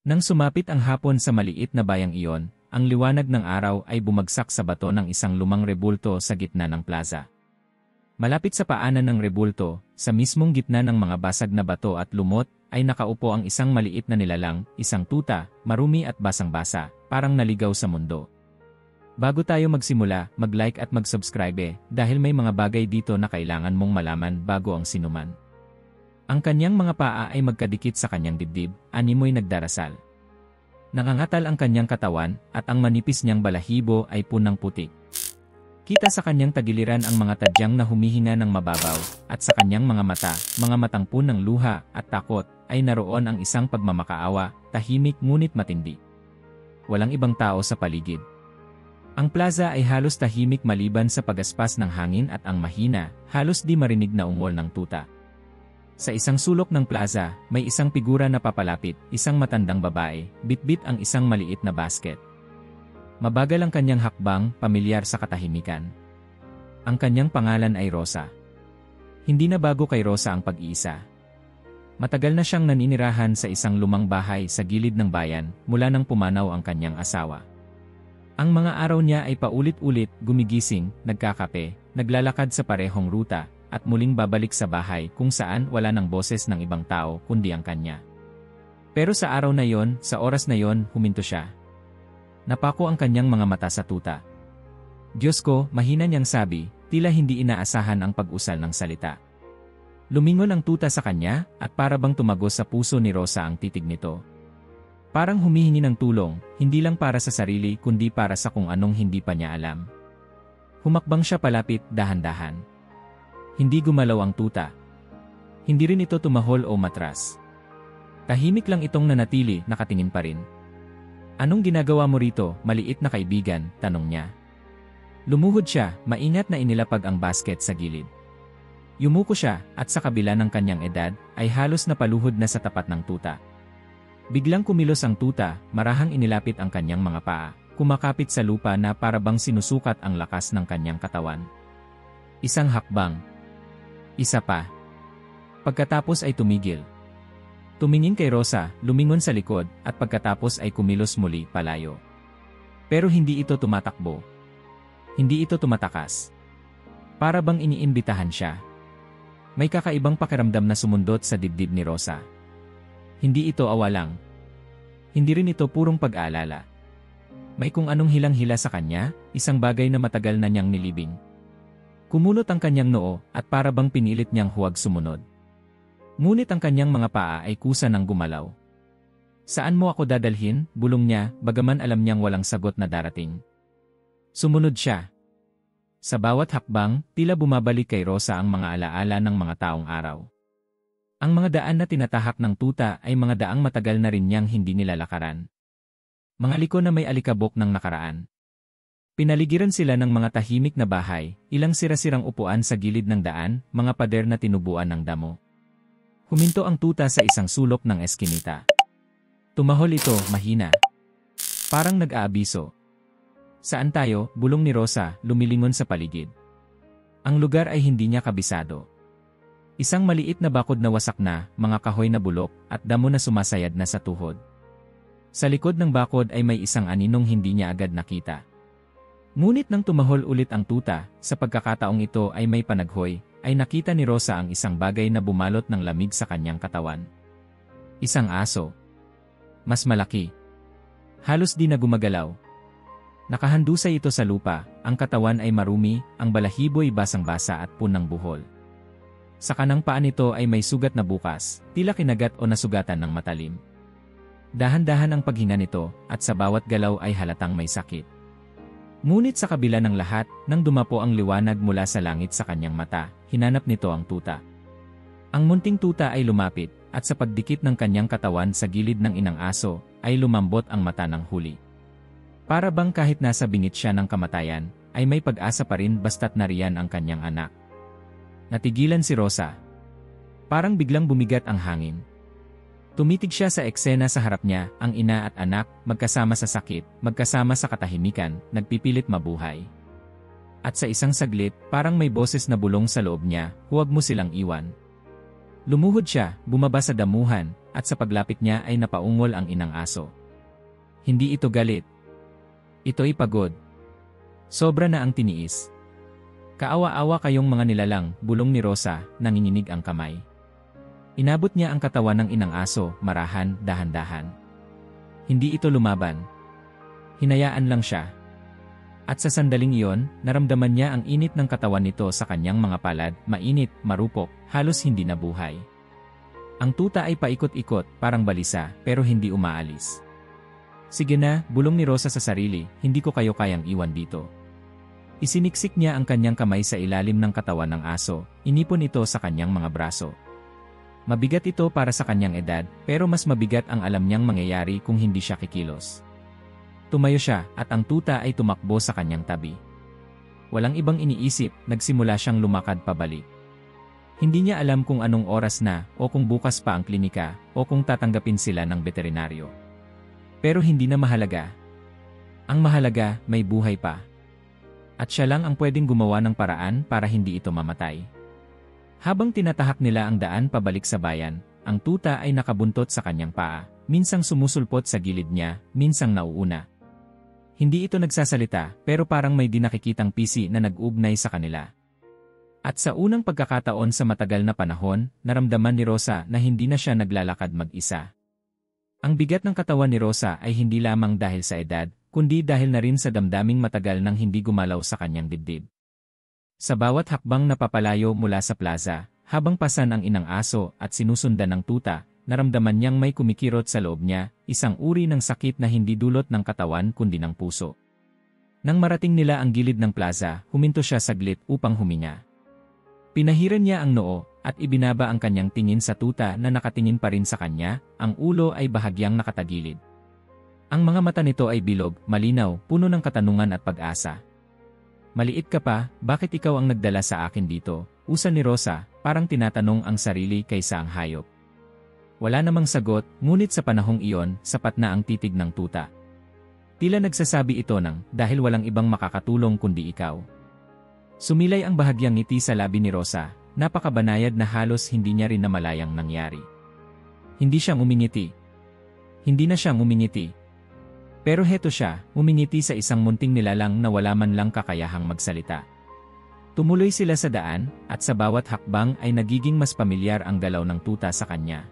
Nang sumapit ang hapon sa maliit na bayang iyon, ang liwanag ng araw ay bumagsak sa bato ng isang lumang rebulto sa gitna ng plaza. Malapit sa paanan ng rebulto, sa mismong gitna ng mga basag na bato at lumot, ay nakaupo ang isang maliit na nilalang, isang tuta, marumi at basang-basa, parang naligaw sa mundo. Bago tayo magsimula, mag-like at mag-subscribe dahil may mga bagay dito na kailangan mong malaman bago ang sinuman. Ang kanyang mga paa ay magkadikit sa kanyang dibdib, animoy nagdarasal. Nakangatal ang kanyang katawan at ang manipis niyang balahibo ay punang putik. Kita sa kanyang tagiliran ang mga tadyang na humihinga ng mababaw, at sa kanyang mga matang punang luha at takot, ay naroon ang isang pagmamakaawa, tahimik ngunit matindi. Walang ibang tao sa paligid. Ang plaza ay halos tahimik maliban sa pagaspas ng hangin at ang mahina, halos di marinig na ungol ng tuta. Sa isang sulok ng plaza, may isang figura na papalapit, isang matandang babae, bitbit ang isang maliit na basket. Mabagal ang kanyang hakbang, pamilyar sa katahimikan. Ang kanyang pangalan ay Rosa. Hindi na bago kay Rosa ang pag-iisa. Matagal na siyang naninirahan sa isang lumang bahay sa gilid ng bayan, mula nang pumanaw ang kanyang asawa. Ang mga araw niya ay paulit-ulit, gumigising, nagkakape, naglalakad sa parehong ruta, at muling babalik sa bahay kung saan wala ng boses ng ibang tao kundi ang kanya. Pero sa araw na yon, sa oras na yon, huminto siya. Napako ang kanyang mga mata sa tuta. Diyos ko, mahina niyang sabi, tila hindi inaasahan ang pag-usal ng salita. Lumingon ang tuta sa kanya, at para bang tumagos sa puso ni Rosa ang titig nito. Parang humihingi ng tulong, hindi lang para sa sarili kundi para sa kung anong hindi pa niya alam. Humakbang siya palapit, dahan-dahan. Hindi gumalaw ang tuta. Hindi rin ito tumahol o matras. Tahimik lang itong nanatili, nakatingin pa rin. Anong ginagawa mo rito, maliit na kaibigan? Tanong niya. Lumuhod siya, maingat na inilapag ang basket sa gilid. Yumuko siya, at sa kabila ng kanyang edad, ay halos napaluhod na sa tapat ng tuta. Biglang kumilos ang tuta, marahang inilapit ang kanyang mga paa, kumakapit sa lupa na para bang sinusukat ang lakas ng kanyang katawan. Isang hakbang. Isa pa. Pagkatapos ay tumigil. Tumingin kay Rosa, lumingon sa likod, at pagkatapos ay kumilos muli palayo. Pero hindi ito tumatakbo. Hindi ito tumatakas. Para bang iniimbitahan siya. May kakaibang pakiramdam na sumundot sa dibdib ni Rosa. Hindi ito awalang. Hindi rin ito purong pag-aalala. May kung anong hilang-hila sa kanya, isang bagay na matagal na niyang nilibing. Kumulot ang kanyang noo, at para bang pinilit niyang huwag sumunod. Ngunit ang kanyang mga paa ay kusa ng gumalaw. Saan mo ako dadalhin? Bulong niya, bagaman alam niyang walang sagot na darating. Sumunod siya. Sa bawat hakbang, tila bumabalik kay Rosa ang mga alaala ng mga taong araw. Ang mga daan na tinatahak ng tuta ay mga daang matagal na rin niyang hindi nilalakaran. Mga liko na may alikabok ng nakaraan. Pinaligiran sila ng mga tahimik na bahay, ilang sira-sirang upuan sa gilid ng daan, mga pader na tinubuan ng damo. Huminto ang tuta sa isang sulok ng eskinita. Tumahol ito, mahina. Parang nag-aabiso. Saan tayo? Bulong ni Rosa, lumilingon sa paligid. Ang lugar ay hindi niya kabisado. Isang maliit na bakod na wasak na, mga kahoy na bulok, at damo na sumasayad na sa tuhod. Sa likod ng bakod ay may isang aninong hindi niya agad nakita. Ngunit nang tumahol ulit ang tuta, sa pagkakataong ito ay may panaghoy, ay nakita ni Rosa ang isang bagay na bumalot ng lamig sa kanyang katawan. Isang aso. Mas malaki. Halos di na gumagalaw. Nakahandusay ito sa lupa, ang katawan ay marumi, ang balahibo'y basang-basa at punang buhol. Sa kanang paa nito ay may sugat na bukas, tila kinagat o nasugatan ng matalim. Dahan-dahan ang paghinga nito, at sa bawat galaw ay halatang may sakit. Ngunit sa kabila ng lahat, nang dumapo ang liwanag mula sa langit sa kanyang mata, hinanap nito ang tuta. Ang munting tuta ay lumapit, at sa pagdikit ng kanyang katawan sa gilid ng inang aso, ay lumambot ang mata ng huli. Para bang kahit nasa bingit siya ng kamatayan, ay may pag-asa pa rin basta't nariyan ang kanyang anak. Natigilan si Rosa. Parang biglang bumigat ang hangin. Tumitig siya sa eksena sa harap niya, ang ina at anak, magkasama sa sakit, magkasama sa katahimikan, nagpipilit mabuhay. At sa isang saglit, parang may boses na bulong sa loob niya, huwag mo silang iwan. Lumuhod siya, bumaba sa damuhan, at sa paglapit niya ay napaungol ang inang aso. Hindi ito galit. Ito'y pagod. Sobra na ang tiniis. Kaawa-awa kayong mga nilalang, bulong ni Rosa, nanginginig ang kamay. Inabot niya ang katawan ng inang aso, marahan, dahan-dahan. Hindi ito lumaban. Hinayaan lang siya. At sa sandaling iyon, naramdaman niya ang init ng katawan nito sa kanyang mga palad, mainit, marupok, halos hindi nabuhay. Ang tuta ay paikot-ikot, parang balisa, pero hindi umaalis. Sige na, bulong ni Rosa sa sarili, hindi ko kayo kayang iwan dito. Isiniksik niya ang kanyang kamay sa ilalim ng katawan ng aso, inipon ito sa kanyang mga braso. Mabigat ito para sa kanyang edad, pero mas mabigat ang alam niyang mangyayari kung hindi siya kikilos. Tumayo siya, at ang tuta ay tumakbo sa kanyang tabi. Walang ibang iniisip, nagsimula siyang lumakad pabalik. Hindi niya alam kung anong oras na, o kung bukas pa ang klinika, o kung tatanggapin sila ng veterinaryo. Pero hindi na mahalaga. Ang mahalaga, may buhay pa. At siya lang ang pwedeng gumawa ng paraan para hindi ito mamatay. Habang tinatahak nila ang daan pabalik sa bayan, ang tuta ay nakabuntot sa kanyang paa, minsang sumusulpot sa gilid niya, minsang nauuna. Hindi ito nagsasalita, pero parang may dinakikitang pisi na nag-ugnay sa kanila. At sa unang pagkakataon sa matagal na panahon, naramdaman ni Rosa na hindi na siya naglalakad mag-isa. Ang bigat ng katawan ni Rosa ay hindi lamang dahil sa edad, kundi dahil na rin sa damdaming matagal nang hindi gumalaw sa kanyang dibdib. Sa bawat hakbang napapalayo mula sa plaza, habang pasan ang inang aso at sinusundan ng tuta, naramdaman niyang may kumikirot sa loob niya, isang uri ng sakit na hindi dulot ng katawan kundi ng puso. Nang marating nila ang gilid ng plaza, huminto siya saglit upang huminga. Pinahiran niya ang noo, at ibinaba ang kanyang tingin sa tuta na nakatingin pa rin sa kanya, ang ulo ay bahagyang nakatagilid. Ang mga mata nito ay bilog, malinaw, puno ng katanungan at pag-asa. Maliit ka pa, bakit ikaw ang nagdala sa akin dito? Usa ni Rosa, parang tinatanong ang sarili kaysa ang hayop. Wala namang sagot, ngunit sa panahong iyon, sapat na ang titig ng tuta. Tila nagsasabi ito dahil walang ibang makakatulong kundi ikaw. Sumilay ang bahagyang ngiti sa labi ni Rosa, napakabanayad na halos hindi niya rin namalayang nangyari. Hindi siyang umingiti. Hindi na siyang umingiti. Pero heto siya, umingiti sa isang munting nilalang na wala man lang kakayahang magsalita. Tumuloy sila sa daan, at sa bawat hakbang ay nagiging mas pamilyar ang galaw ng tuta sa kanya.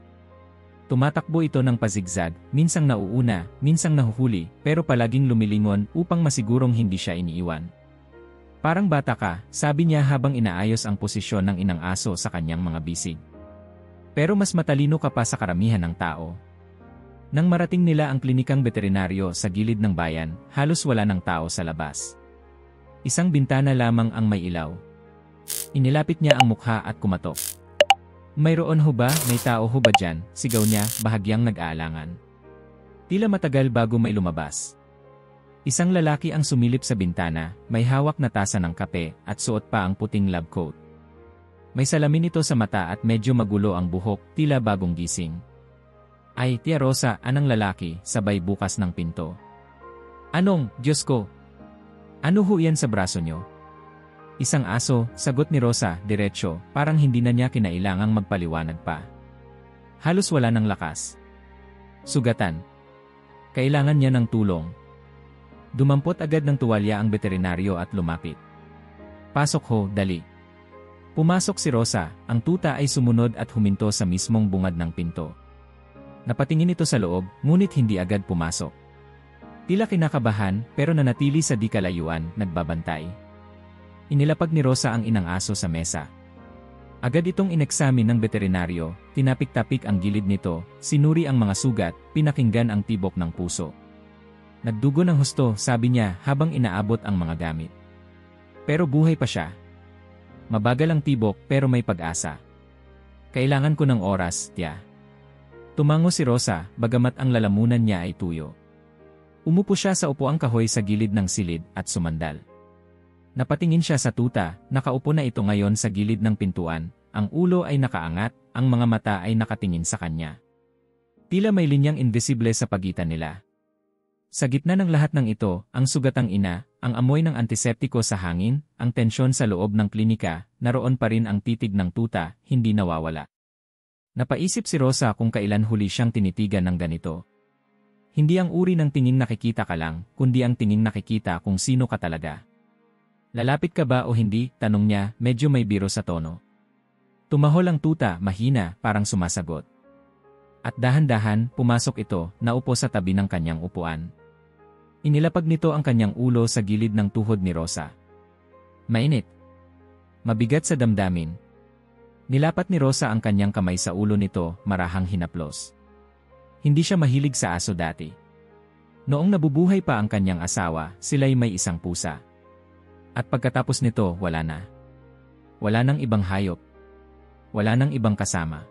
Tumatakbo ito ng pazigzag, minsang nauuna, minsang nahuhuli, pero palaging lumilingon upang masigurong hindi siya iniiwan. Parang bata ka, sabi niya habang inaayos ang posisyon ng inang aso sa kanyang mga bisig. Pero mas matalino ka pa sa karamihan ng tao. Nang marating nila ang klinikang veterinaryo sa gilid ng bayan, halos wala ng tao sa labas. Isang bintana lamang ang may ilaw. Inilapit niya ang mukha at kumatok. Mayroon ho ba, may tao ho ba dyan? Sigaw niya, bahagyang nag-aalangan. Tila matagal bago may lumabas. Isang lalaki ang sumilip sa bintana, may hawak na tasa ng kape, at suot pa ang puting lab coat. May salamin ito sa mata at medyo magulo ang buhok, tila bagong gising. Ay, Tia Rosa, anang lalaki, sabay bukas ng pinto. Anong, Diyos ko? Ano ho yan sa braso nyo? Isang aso, sagot ni Rosa, diretsyo, parang hindi na niya kinailangang magpaliwanag pa. Halos wala ng lakas. Sugatan. Kailangan niya ng tulong. Dumampot agad ng tuwalya ang veterinaryo at lumapit. Pasok ho, dali. Pumasok si Rosa, ang tuta ay sumunod at huminto sa mismong bungad ng pinto. Napatingin ito sa loob, ngunit hindi agad pumasok. Tila kinakabahan, pero nanatili sa di kalayuan, nagbabantay. Inilapag ni Rosa ang inang aso sa mesa. Agad itong ineksamin ng veterinaryo, tinapik-tapik ang gilid nito, sinuri ang mga sugat, pinakinggan ang tibok ng puso. Nagdugo ng husto, sabi niya habang inaabot ang mga gamit. Pero buhay pa siya. Mabagal ang tibok pero may pag-asa. Kailangan ko ng oras, Tia. Tumango si Rosa, bagamat ang lalamunan niya ay tuyo. Umupo siya sa upuang kahoy sa gilid ng silid at sumandal. Napatingin siya sa tuta, nakaupo na ito ngayon sa gilid ng pintuan, ang ulo ay nakaangat, ang mga mata ay nakatingin sa kanya. Tila may linyang invisible sa pagitan nila. Sa gitna ng lahat ng ito, ang sugatang ina, ang amoy ng antiseptiko sa hangin, ang tensyon sa loob ng klinika, naroon pa rin ang titig ng tuta, hindi nawawala. Napaisip si Rosa kung kailan huli siyang tinitigan ng ganito. Hindi ang uri ng tingin nakikita ka lang, kundi ang tingin nakikita kung sino ka talaga. Lalapit ka ba o hindi? Tanong niya, medyo may biro sa tono. Tumahol ang tuta, mahina, parang sumasagot. At dahan-dahan, pumasok ito, naupo sa tabi ng kanyang upuan. Inilapag nito ang kanyang ulo sa gilid ng tuhod ni Rosa. Mainit. Mabigat sa damdamin. Nilapat ni Rosa ang kanyang kamay sa ulo nito, marahang hinaplos. Hindi siya mahilig sa aso dati. Noong nabubuhay pa ang kanyang asawa, sila'y may isang pusa. At pagkatapos nito, wala na. Wala nang ibang hayop. Wala nang ibang kasama.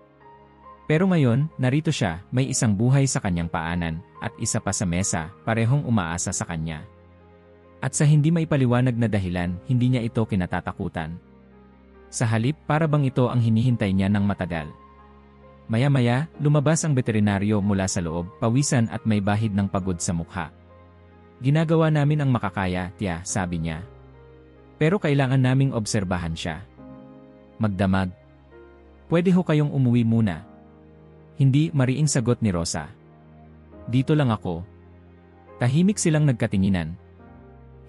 Pero ngayon, narito siya, may isang buhay sa kanyang paanan, at isa pa sa mesa, parehong umaasa sa kanya. At sa hindi maipaliwanag na dahilan, hindi niya ito kinatatakutan. Sa halip, para bang ito ang hinihintay niya ng matagal. Maya-maya, lumabas ang veterinaryo mula sa loob, pawisan at may bahid ng pagod sa mukha. Ginagawa namin ang makakaya, tiya, sabi niya. Pero kailangan naming obserbahan siya. Magdamag. Pwede ho kayong umuwi muna. Hindi, mariing sagot ni Rosa. Dito lang ako. Tahimik silang nagkatinginan.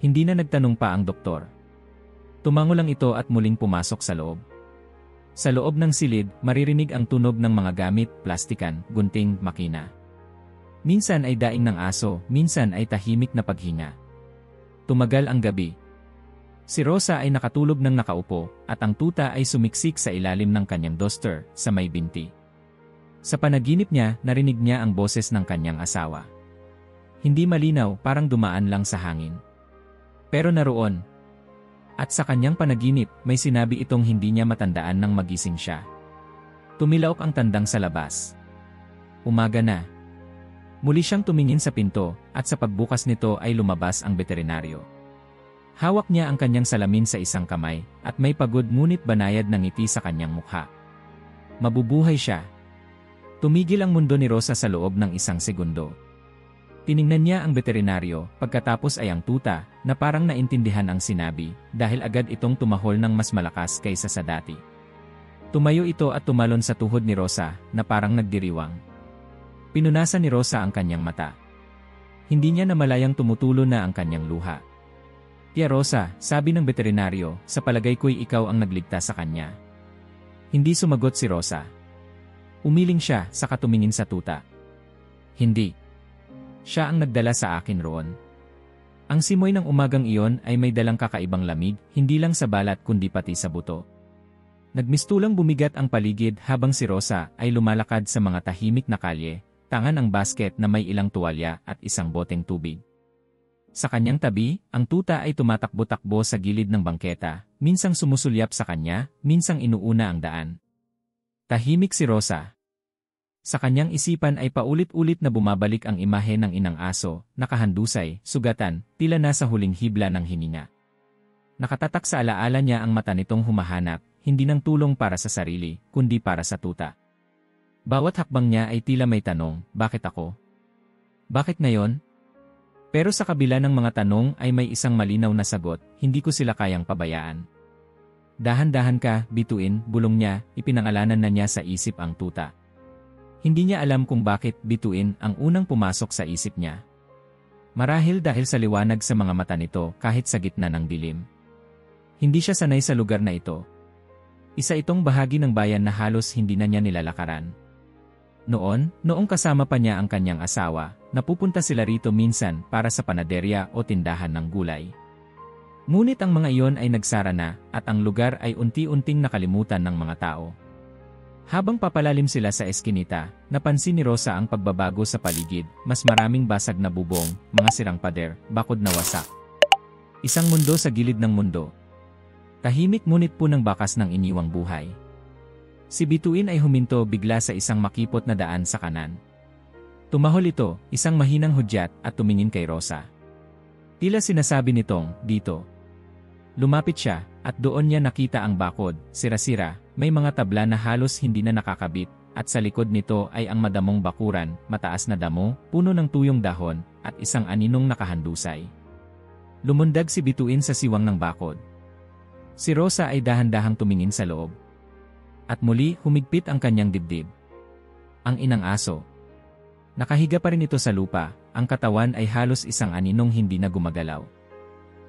Hindi na nagtanong pa ang doktor. Tumango lang ito at muling pumasok sa loob. Sa loob ng silid, maririnig ang tunog ng mga gamit, plastikan, gunting, makina. Minsan ay daing ng aso, minsan ay tahimik na paghinga. Tumagal ang gabi. Si Rosa ay nakatulog ng nakaupo, at ang tuta ay sumiksik sa ilalim ng kanyang duster, sa may binti. Sa panaginip niya, narinig niya ang boses ng kanyang asawa. Hindi malinaw, parang dumaan lang sa hangin. Pero naroon. At sa kanyang panaginip, may sinabi itong hindi niya matandaan nang magising siya. Tumilaok ang tandang sa labas. Umaga na. Muli siyang tumingin sa pinto, at sa pagbukas nito ay lumabas ang veterinaryo. Hawak niya ang kanyang salamin sa isang kamay, at may pagod ngunit banayad ng ngiti sa kanyang mukha. Mabubuhay siya. Tumigil ang mundo ni Rosa sa loob ng isang segundo. Tiningnan niya ang veterinaryo, pagkatapos ay ang tuta, na parang naintindihan ang sinabi, dahil agad itong tumahol ng mas malakas kaysa sa dati. Tumayo ito at tumalon sa tuhod ni Rosa, na parang nagdiriwang. Pinunasan ni Rosa ang kanyang mata. Hindi niya namalayang tumutulo na ang kanyang luha. Tia Rosa, sabi ng veterinaryo, sa palagay ko'y ikaw ang nagligtas sa kanya. Hindi sumagot si Rosa. Umiling siya, saka tumingin sa tuta. Hindi. Siya ang nagdala sa akin roon. Ang simoy ng umagang iyon ay may dalang kakaibang lamig, hindi lang sa balat kundi pati sa buto. Nagmistulang bumigat ang paligid habang si Rosa ay lumalakad sa mga tahimik na kalye, tangan ang basket na may ilang tuwalya at isang boteng tubig. Sa kanyang tabi, ang tuta ay tumatakbo-takbo sa gilid ng bangketa, minsang sumusulyap sa kanya, minsang inuuna ang daan. Tahimik si Rosa. Sa kanyang isipan ay paulit-ulit na bumabalik ang imahe ng inang aso, nakahandusay, sugatan, tila nasa huling hibla ng hininga. Nakatatak sa alaala niya ang mata nitong humahanap, hindi ng tulong para sa sarili, kundi para sa tuta. Bawat hakbang niya ay tila may tanong, bakit ako? Bakit ngayon? Pero sa kabila ng mga tanong ay may isang malinaw na sagot, hindi ko sila kayang pabayaan. Dahan-dahan ka, bituin, bulong niya, ipinangalanan na niya sa isip ang tuta. Hindi niya alam kung bakit bituin ang unang pumasok sa isip niya. Marahil dahil sa liwanag sa mga mata nito kahit sa gitna ng dilim. Hindi siya sanay sa lugar na ito. Isa itong bahagi ng bayan na halos hindi na niya nilalakaran. Noong kasama pa niya ang kanyang asawa, napupunta sila rito minsan para sa panaderya o tindahan ng gulay. Ngunit ang mga iyon ay nagsara na at ang lugar ay unti-unting nakalimutan ng mga tao. Habang papalalim sila sa eskinita, napansin ni Rosa ang pagbabago sa paligid, mas maraming basag na bubong, mga sirang pader, bakod na wasak. Isang mundo sa gilid ng mundo. Tahimik ngunit punang bakas ng iniwang buhay. Si Bituin ay huminto bigla sa isang makipot na daan sa kanan. Tumahol ito, isang mahinang hudyat at tumingin kay Rosa. Tila sinasabi nitong, dito. Lumapit siya, at doon niya nakita ang bakod, sira-sira, may mga tabla na halos hindi na nakakabit, at sa likod nito ay ang madamong bakuran, mataas na damo, puno ng tuyong dahon, at isang aninong nakahandusay. Lumundag si Bituin sa siwang ng bakod. Si Rosa ay dahan-dahang tumingin sa loob. At muli humigpit ang kanyang dibdib. Ang inang aso. Nakahiga pa rin ito sa lupa, ang katawan ay halos isang aninong hindi na gumagalaw.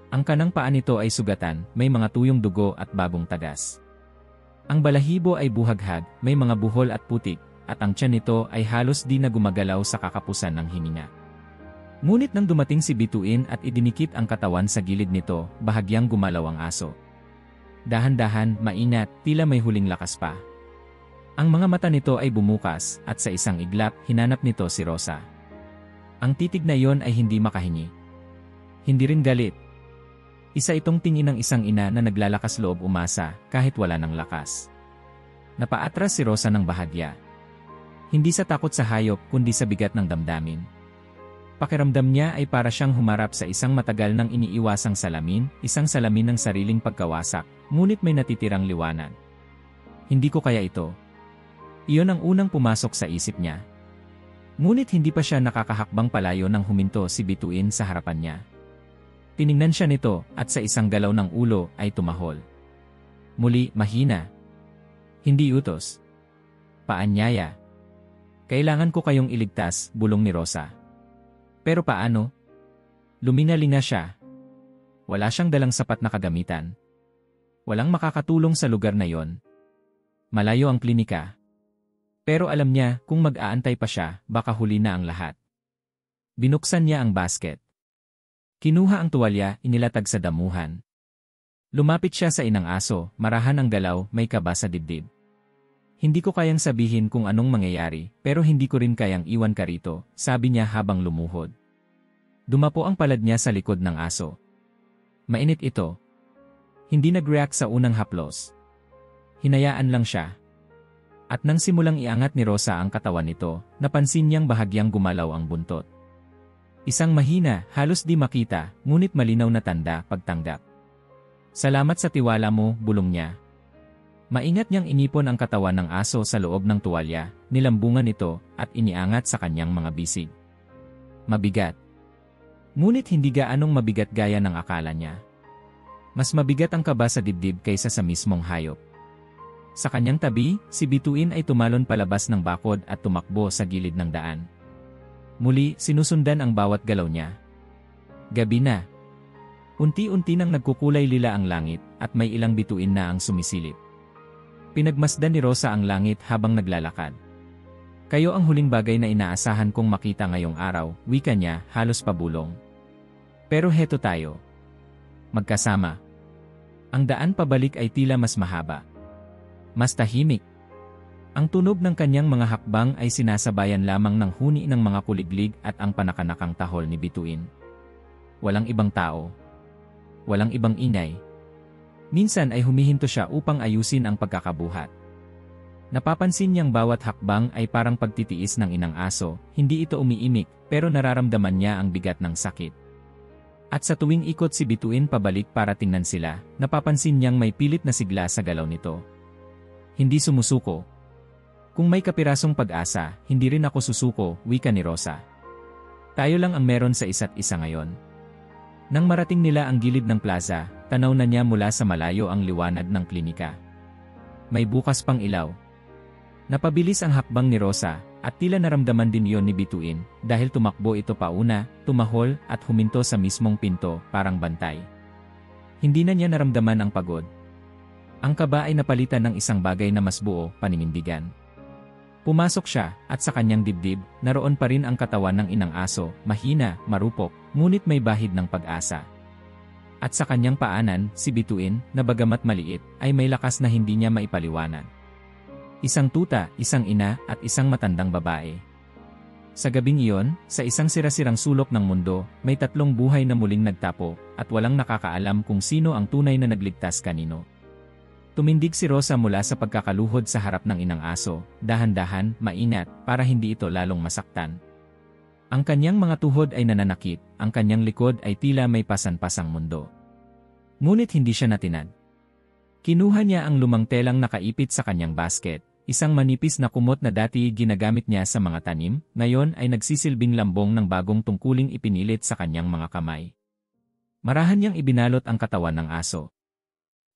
Ang kanang paa nito ay sugatan, may mga tuyong dugo at bagong tagas. Ang balahibo ay buhaghag, may mga buhol at putik, at ang tiyan nito ay halos di na gumagalaw sa kakapusan ng hininga. Ngunit nang dumating si Bituin at idinikit ang katawan sa gilid nito, bahagyang gumalaw ang aso. Dahan-dahan, maingat, tila may huling lakas pa. Ang mga mata nito ay bumukas, at sa isang iglap, hinanap nito si Rosa. Ang titig na iyon ay hindi makahingi. Hindi rin galit. Isa itong tingin ng isang ina na naglalakas loob umasa, kahit wala ng lakas. Napaatras si Rosa ng bahagya. Hindi sa takot sa hayop, kundi sa bigat ng damdamin. Pakiramdam niya ay para siyang humarap sa isang matagal nang iniiwasang salamin, isang salamin ng sariling pagkawasak, ngunit may natitirang liwanag. Hindi ko kaya ito. Iyon ang unang pumasok sa isip niya. Ngunit hindi pa siya nakakahakbang palayo nang huminto si Bituin sa harapan niya. Tiningnan siya nito at sa isang galaw ng ulo ay tumahol. Muli, mahina. Hindi utos. Paanyaya. Kailangan ko kayong iligtas, bulong ni Rosa. Pero paano? Lumingalinga siya. Wala siyang dalang sapat na kagamitan. Walang makakatulong sa lugar na yon. Malayo ang klinika. Pero alam niya, kung mag-aantay pa siya, baka huli na ang lahat. Binuksan niya ang basket. Kinuha ang tuwalya, inilatag sa damuhan. Lumapit siya sa inang aso, marahan ang galaw, may kaba sa dibdib. Hindi ko kayang sabihin kung anong mangyayari, pero hindi ko rin kayang iwan ka rito, sabi niya habang lumuhod. Dumapo ang palad niya sa likod ng aso. Mainit ito. Hindi nag-react sa unang haplos. Hinayaan lang siya. At nang simulang iangat ni Rosa ang katawan nito, napansin niyang bahagyang gumalaw ang buntot. Isang mahina, halos di makita, ngunit malinaw na tanda, pagtanggap. Salamat sa tiwala mo, bulong niya. Maingat niyang inipon ang katawan ng aso sa loob ng tuwalya, nilambungan ito, at iniangat sa kanyang mga bisig. Mabigat. Ngunit hindi gaanong mabigat gaya ng akala niya. Mas mabigat ang kaba sa dibdib kaysa sa mismong hayop. Sa kanyang tabi, si Bituin ay tumalon palabas ng bakod at tumakbo sa gilid ng daan. Muli, sinusundan ang bawat galaw niya. Gabi na. Unti-unti nang nagkukulay lila ang langit at may ilang bituin na ang sumisilip. Pinagmasdan ni Rosa ang langit habang naglalakad. Kayo ang huling bagay na inaasahan kong makita ngayong araw, wika niya, halos pabulong. Pero heto tayo. Magkasama. Ang daan pabalik ay tila mas mahaba. Mas tahimik. Ang tunog ng kanyang mga hakbang ay sinasabayan lamang ng huni ng mga kuliglig at ang panakanakang tahol ni Bituin. Walang ibang tao. Walang ibang ingay. Minsan ay humihinto siya upang ayusin ang pagkakabuhat. Napapansin niyang bawat hakbang ay parang pagtitiis ng inang aso, hindi ito umiimik, pero nararamdaman niya ang bigat ng sakit. At sa tuwing ikot si Bituin pabalik para tingnan sila, napapansin niyang may pilit na sigla sa galaw nito. Hindi sumusuko. Kung may kapirasong pag-asa, hindi rin ako susuko, wika ni Rosa. Tayo lang ang meron sa isa't isa ngayon. Nang marating nila ang gilid ng plaza, tanaw na niya mula sa malayo ang liwanag ng klinika. May bukas pang ilaw. Napabilis ang hakbang ni Rosa, at tila naramdaman din iyon ni Bituin, dahil tumakbo ito pauna, tumahol, at huminto sa mismong pinto, parang bantay. Hindi na niya naramdaman ang pagod. Ang kaba ay napalitan ng isang bagay na mas buo, paninindigan. Pumasok siya, at sa kanyang dibdib, naroon pa rin ang katawan ng inang aso, mahina, marupok, ngunit may bahid ng pag-asa. At sa kanyang paanan, si Bituin, na bagamat maliit, ay may lakas na hindi niya maipaliwanag. Isang tuta, isang ina, at isang matandang babae. Sa gabing iyon, sa isang sirasirang sulok ng mundo, may tatlong buhay na muling nagtapo, at walang nakakaalam kung sino ang tunay na nagligtas kanino. Tumindig si Rosa mula sa pagkakaluhod sa harap ng inang aso, dahan-dahan, maingat, para hindi ito lalong masaktan. Ang kanyang mga tuhod ay nananakit, ang kanyang likod ay tila may pasan-pasang mundo. Ngunit hindi siya natinag. Kinuha niya ang lumang telang nakaipit sa kanyang basket, isang manipis na kumot na dati ginagamit niya sa mga tanim, ngayon ay nagsisilbing lambong ng bagong tungkuling ipinilit sa kanyang mga kamay. Marahan niyang ibinalot ang katawan ng aso.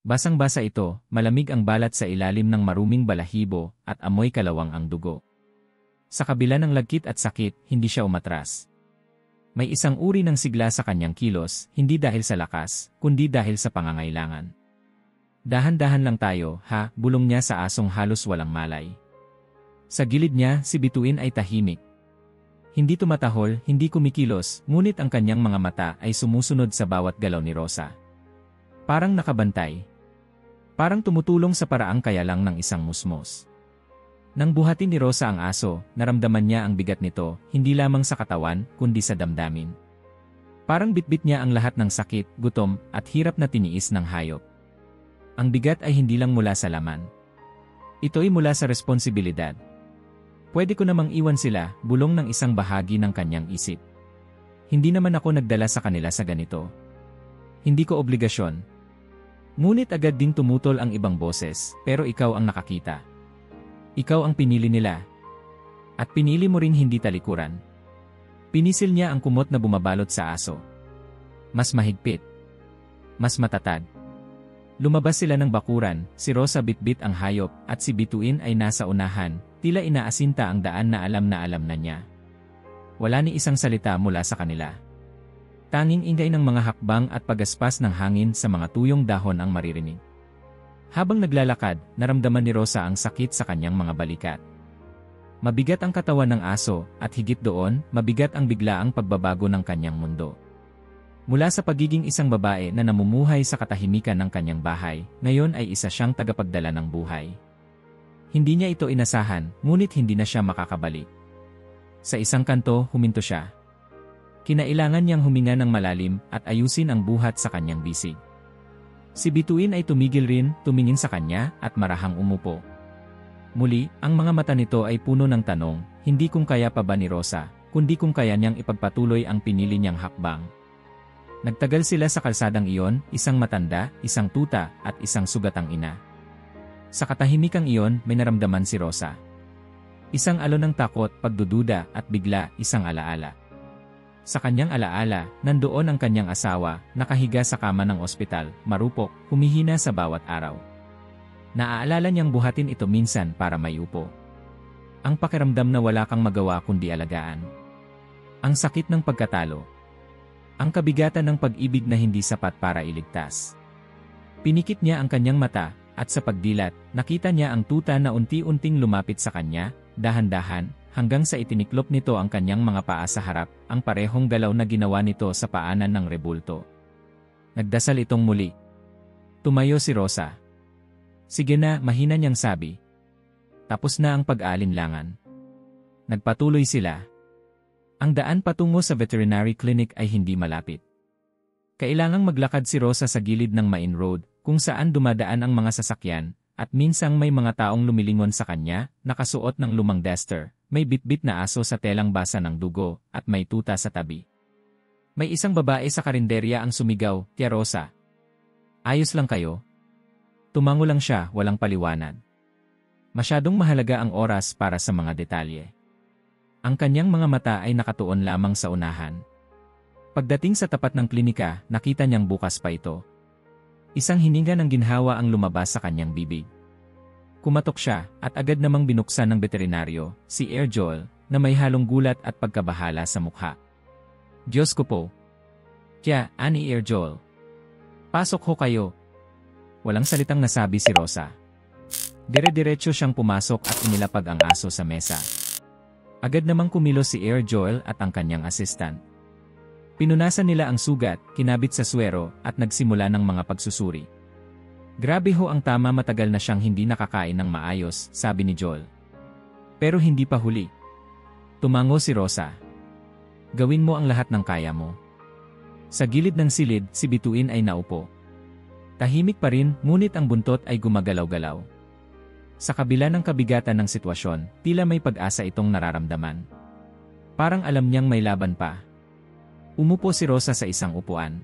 Basang-basa ito, malamig ang balat sa ilalim ng maruming balahibo, at amoy kalawang ang dugo. Sa kabila ng lagkit at sakit, hindi siya umatras. May isang uri ng sigla sa kanyang kilos, hindi dahil sa lakas, kundi dahil sa pangangailangan. Dahan-dahan lang tayo, ha, bulong niya sa asong halos walang malay. Sa gilid niya, si Bituin ay tahimik. Hindi tumatahol, hindi kumikilos, ngunit ang kanyang mga mata ay sumusunod sa bawat galaw ni Rosa. Parang nakabantay. Parang tumutulong sa paraang kaya lang ng isang musmos. Nang buhatin ni Rosa ang aso, naramdaman niya ang bigat nito, hindi lamang sa katawan, kundi sa damdamin. Parang bitbit niya ang lahat ng sakit, gutom, at hirap na tiniis ng hayop. Ang bigat ay hindi lang mula sa laman. Ito'y mula sa responsibilidad. Pwede ko namang iwan sila, bulong ng isang bahagi ng kanyang isip. Hindi naman ako nagdala sa kanila sa ganito. Hindi ko obligasyon. Ngunit agad ding tumutol ang ibang boses, pero ikaw ang nakakita. Ikaw ang pinili nila. At pinili mo ring hindi talikuran. Pinisil niya ang kumot na bumabalot sa aso. Mas mahigpit. Mas matatag. Lumabas sila ng bakuran, si Rosa bitbit ang hayop, at si Bituin ay nasa unahan, tila inaasinta ang daan na alam na niya. Wala ni isang salita mula sa kanila. Tanging ingay ng mga hakbang at pagaspas ng hangin sa mga tuyong dahon ang maririnig. Habang naglalakad, naramdaman ni Rosa ang sakit sa kanyang mga balikat. Mabigat ang katawan ng aso, at higit doon, mabigat ang biglaang pagbabago ng kanyang mundo. Mula sa pagiging isang babae na namumuhay sa katahimikan ng kanyang bahay, ngayon ay isa siyang tagapagdala ng buhay. Hindi niya ito inasahan, ngunit hindi na siya makakabalik. Sa isang kanto, huminto siya. Kinailangan niyang huminga ng malalim at ayusin ang buhat sa kanyang bisig. Si Bituin ay tumigil rin, tumingin sa kanya, at marahang umupo. Muli, ang mga mata nito ay puno ng tanong, hindi kung kaya pa ba ni Rosa, kundi kung kaya niyang ipagpatuloy ang pinili niyang hakbang. Nagtagal sila sa kalsadang iyon, isang matanda, isang tuta, at isang sugatang ina. Sa katahimikang iyon, may naramdaman si Rosa. Isang alon ng takot, pagdududa, at bigla, isang alaala. Sa kanyang alaala, nandoon ang kanyang asawa, nakahiga sa kama ng ospital, marupok, humihina sa bawat araw. Naaalala niyang buhatin ito minsan para maiupo. Ang pakiramdam na wala kang magawa kundi alagaan. Ang sakit ng pagkatalo. Ang kabigatan ng pag-ibig na hindi sapat para iligtas. Pinikit niya ang kanyang mata, at sa pagdilat, nakita niya ang tuta na unti-unting lumapit sa kanya, dahan-dahan, hanggang sa itiniklop nito ang kanyang mga paa sa harap, ang parehong galaw na ginawa nito sa paanan ng rebulto. Nagdasal itong muli. Tumayo si Rosa. Sige na, mahina niyang sabi. Tapos na ang pag-aalinlangan. Nagpatuloy sila. Ang daan patungo sa veterinary clinic ay hindi malapit. Kailangang maglakad si Rosa sa gilid ng main road, kung saan dumadaan ang mga sasakyan, at minsang may mga taong lumilingon sa kanya, nakasuot ng lumang duster. May bitbit na aso sa telang basa ng dugo, at may tuta sa tabi. May isang babae sa karinderya ang sumigaw, "Tia Rosa. Ayos lang kayo?" Tumango lang siya, walang paliwanag. Masyadong mahalaga ang oras para sa mga detalye. Ang kanyang mga mata ay nakatuon lamang sa unahan. Pagdating sa tapat ng klinika, nakita niyang bukas pa ito. Isang hininga ng ginhawa ang lumabas sa kanyang bibig. Kumatok siya, at agad namang binuksan ng veterinaryo, si Air Joel, na may halong gulat at pagkabahala sa mukha. "Diyos ko po." "Kya, ani Air Joel. Pasok ho kayo." Walang salitang nasabi si Rosa. Dire-diretso siyang pumasok at inilapag ang aso sa mesa. Agad namang kumilos si Air Joel at ang kanyang assistant. Pinunasan nila ang sugat, kinabit sa swero, at nagsimula ng mga pagsusuri. "Grabe ho ang tama, matagal na siyang hindi nakakain ng maayos," sabi ni Joel. "Pero hindi pa huli." Tumango si Rosa. "Gawin mo ang lahat ng kaya mo." Sa gilid ng silid, si Bituin ay naupo. Tahimik pa rin, ngunit ang buntot ay gumagalaw-galaw. Sa kabila ng kabigatan ng sitwasyon, tila may pag-asa itong nararamdaman. Parang alam niyang may laban pa. Umupo si Rosa sa isang upuan.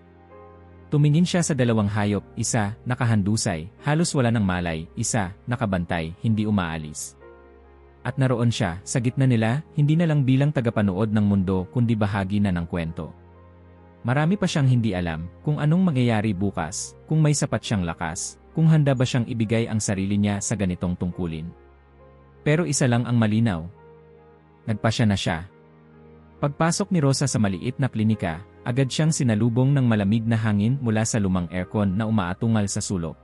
Tumingin siya sa dalawang hayop, isa, nakahandusay, halos wala ng malay, isa, nakabantay, hindi umaalis. At naroon siya, sa gitna nila, hindi na lang bilang tagapanood ng mundo kundi bahagi na ng kwento. Marami pa siyang hindi alam, kung anong mangyayari bukas, kung may sapat siyang lakas, kung handa ba siyang ibigay ang sarili niya sa ganitong tungkulin. Pero isa lang ang malinaw. Nagpasya na siya. Pagpasok ni Rosa sa maliit na klinika, agad siyang sinalubong ng malamig na hangin mula sa lumang aircon na umaatungal sa sulok.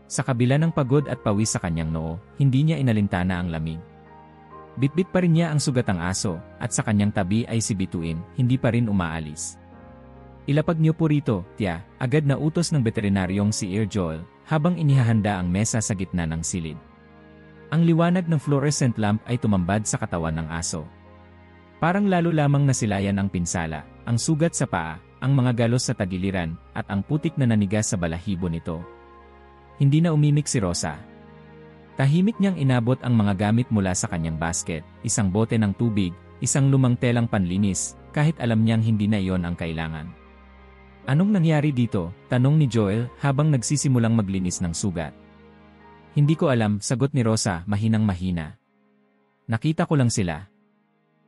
Sa kabila ng pagod at pawis sa kanyang noo, hindi niya inalintana ang lamig. Bitbit pa rin niya ang sugatang aso, at sa kanyang tabi ay si Bituin, hindi pa rin umaalis. Ilapag niyo po rito, tiya, agad na utos ng veterinaryong si Ear Joel, habang inihahanda ang mesa sa gitna ng silid. Ang liwanag ng fluorescent lamp ay tumambad sa katawan ng aso. Parang lalo lamang nasilayan ang pinsala, ang sugat sa paa, ang mga galos sa tagiliran, at ang putik na nanigas sa balahibo nito. Hindi na umimik si Rosa. Tahimik niyang inabot ang mga gamit mula sa kanyang basket, isang bote ng tubig, isang lumang telang panlinis, kahit alam niyang hindi na iyon ang kailangan. Anong nangyari dito? Tanong ni Joel habang nagsisimulang maglinis ng sugat. Hindi ko alam, sagot ni Rosa, mahinang-mahina. Nakita ko lang sila.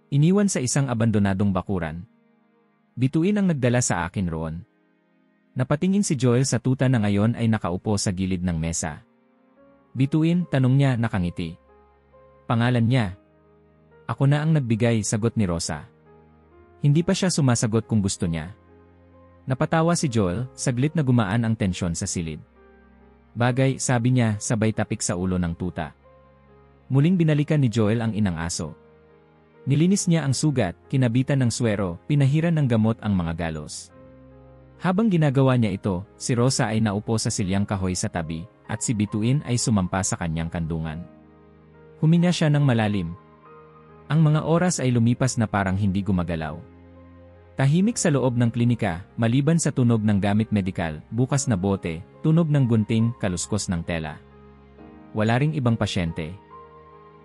Iniwan sa isang abandonadong bakuran. Bituin ang nagdala sa akin roon. Napatingin si Joel sa tuta na ngayon ay nakaupo sa gilid ng mesa. Bituin, tanong niya, nakangiti. Pangalan niya. Ako na ang nagbigay, sagot ni Rosa. Hindi pa siya sumasagot kung gusto niya. Napatawa si Joel, saglit na gumaan ang tensyon sa silid. Bagay, sabi niya, sabay tapik sa ulo ng tuta. Muling binalikan ni Joel ang inang aso. Nilinis niya ang sugat, kinabitan ng swero, pinahiran ng gamot ang mga galos. Habang ginagawa niya ito, si Rosa ay naupo sa silyang kahoy sa tabi, at si Bituin ay sumampa sa kanyang kandungan. Huminga siya ng malalim. Ang mga oras ay lumipas na parang hindi gumagalaw. Tahimik sa loob ng klinika, maliban sa tunog ng gamit medikal, bukas na bote, tunog ng gunting, kaluskos ng tela. Wala ring ibang pasyente.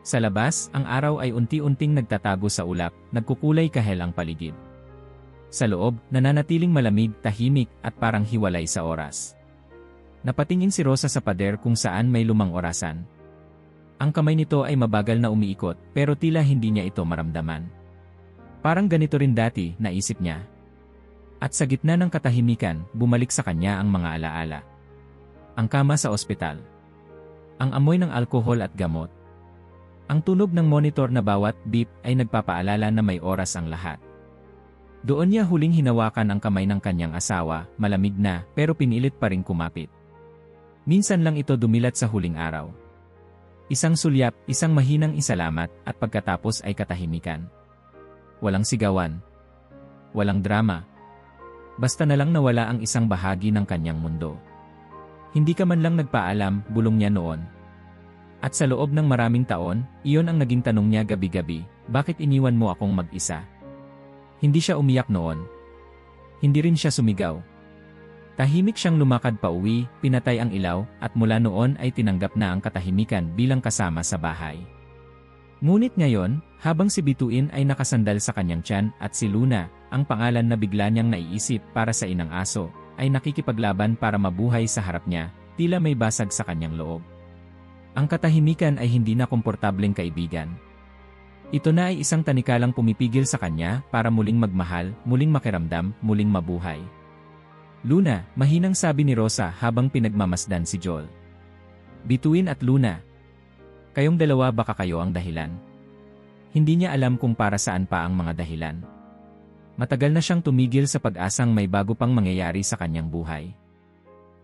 Sa labas, ang araw ay unti-unting nagtatago sa ulap, nagkukulay kahel ang paligid. Sa loob, nananatiling malamig, tahimik, at parang hiwalay sa oras. Napatingin si Rosa sa pader kung saan may lumang orasan. Ang kamay nito ay mabagal na umiikot, pero tila hindi niya ito maramdaman. Parang ganito rin dati, naisip niya. At sa gitna ng katahimikan, bumalik sa kanya ang mga alaala. Ang kama sa ospital. Ang amoy ng alkohol at gamot. Ang tunog ng monitor na bawat beep ay nagpapaalala na may oras ang lahat. Doon niya huling hinawakan ang kamay ng kanyang asawa, malamig na, pero pinilit pa rin kumapit. Minsan lang ito dumilat sa huling araw. Isang sulyap, isang mahinang isalamat, at pagkatapos ay katahimikan. Walang sigawan. Walang drama. Basta na lang nawala ang isang bahagi ng kanyang mundo. Hindi ka man lang nagpaalam, bulong niya noon. At sa loob ng maraming taon, iyon ang naging tanong niya gabi-gabi, bakit iniwan mo akong mag-isa? Hindi siya umiyak noon. Hindi rin siya sumigaw. Tahimik siyang lumakad pa uwi, pinatay ang ilaw, at mula noon ay tinanggap na ang katahimikan bilang kasama sa bahay. Ngunit ngayon, habang si Bituin ay nakasandal sa kanyang tiyan at si Luna, ang pangalan na bigla niyang naiisip para sa inang aso, ay nakikipaglaban para mabuhay sa harap niya, tila may basag sa kanyang loob. Ang katahimikan ay hindi na komportableng kaibigan. Ito na ay isang tanikalang pumipigil sa kanya para muling magmahal, muling makiramdam, muling mabuhay. Luna, mahinang sabi ni Rosa habang pinagmamasdan si Joel. Bituin at Luna. Kayong dalawa baka kayo ang dahilan. Hindi niya alam kung para saan pa ang mga dahilan. Matagal na siyang tumigil sa pag-asang may bago pang mangyayari sa kanyang buhay.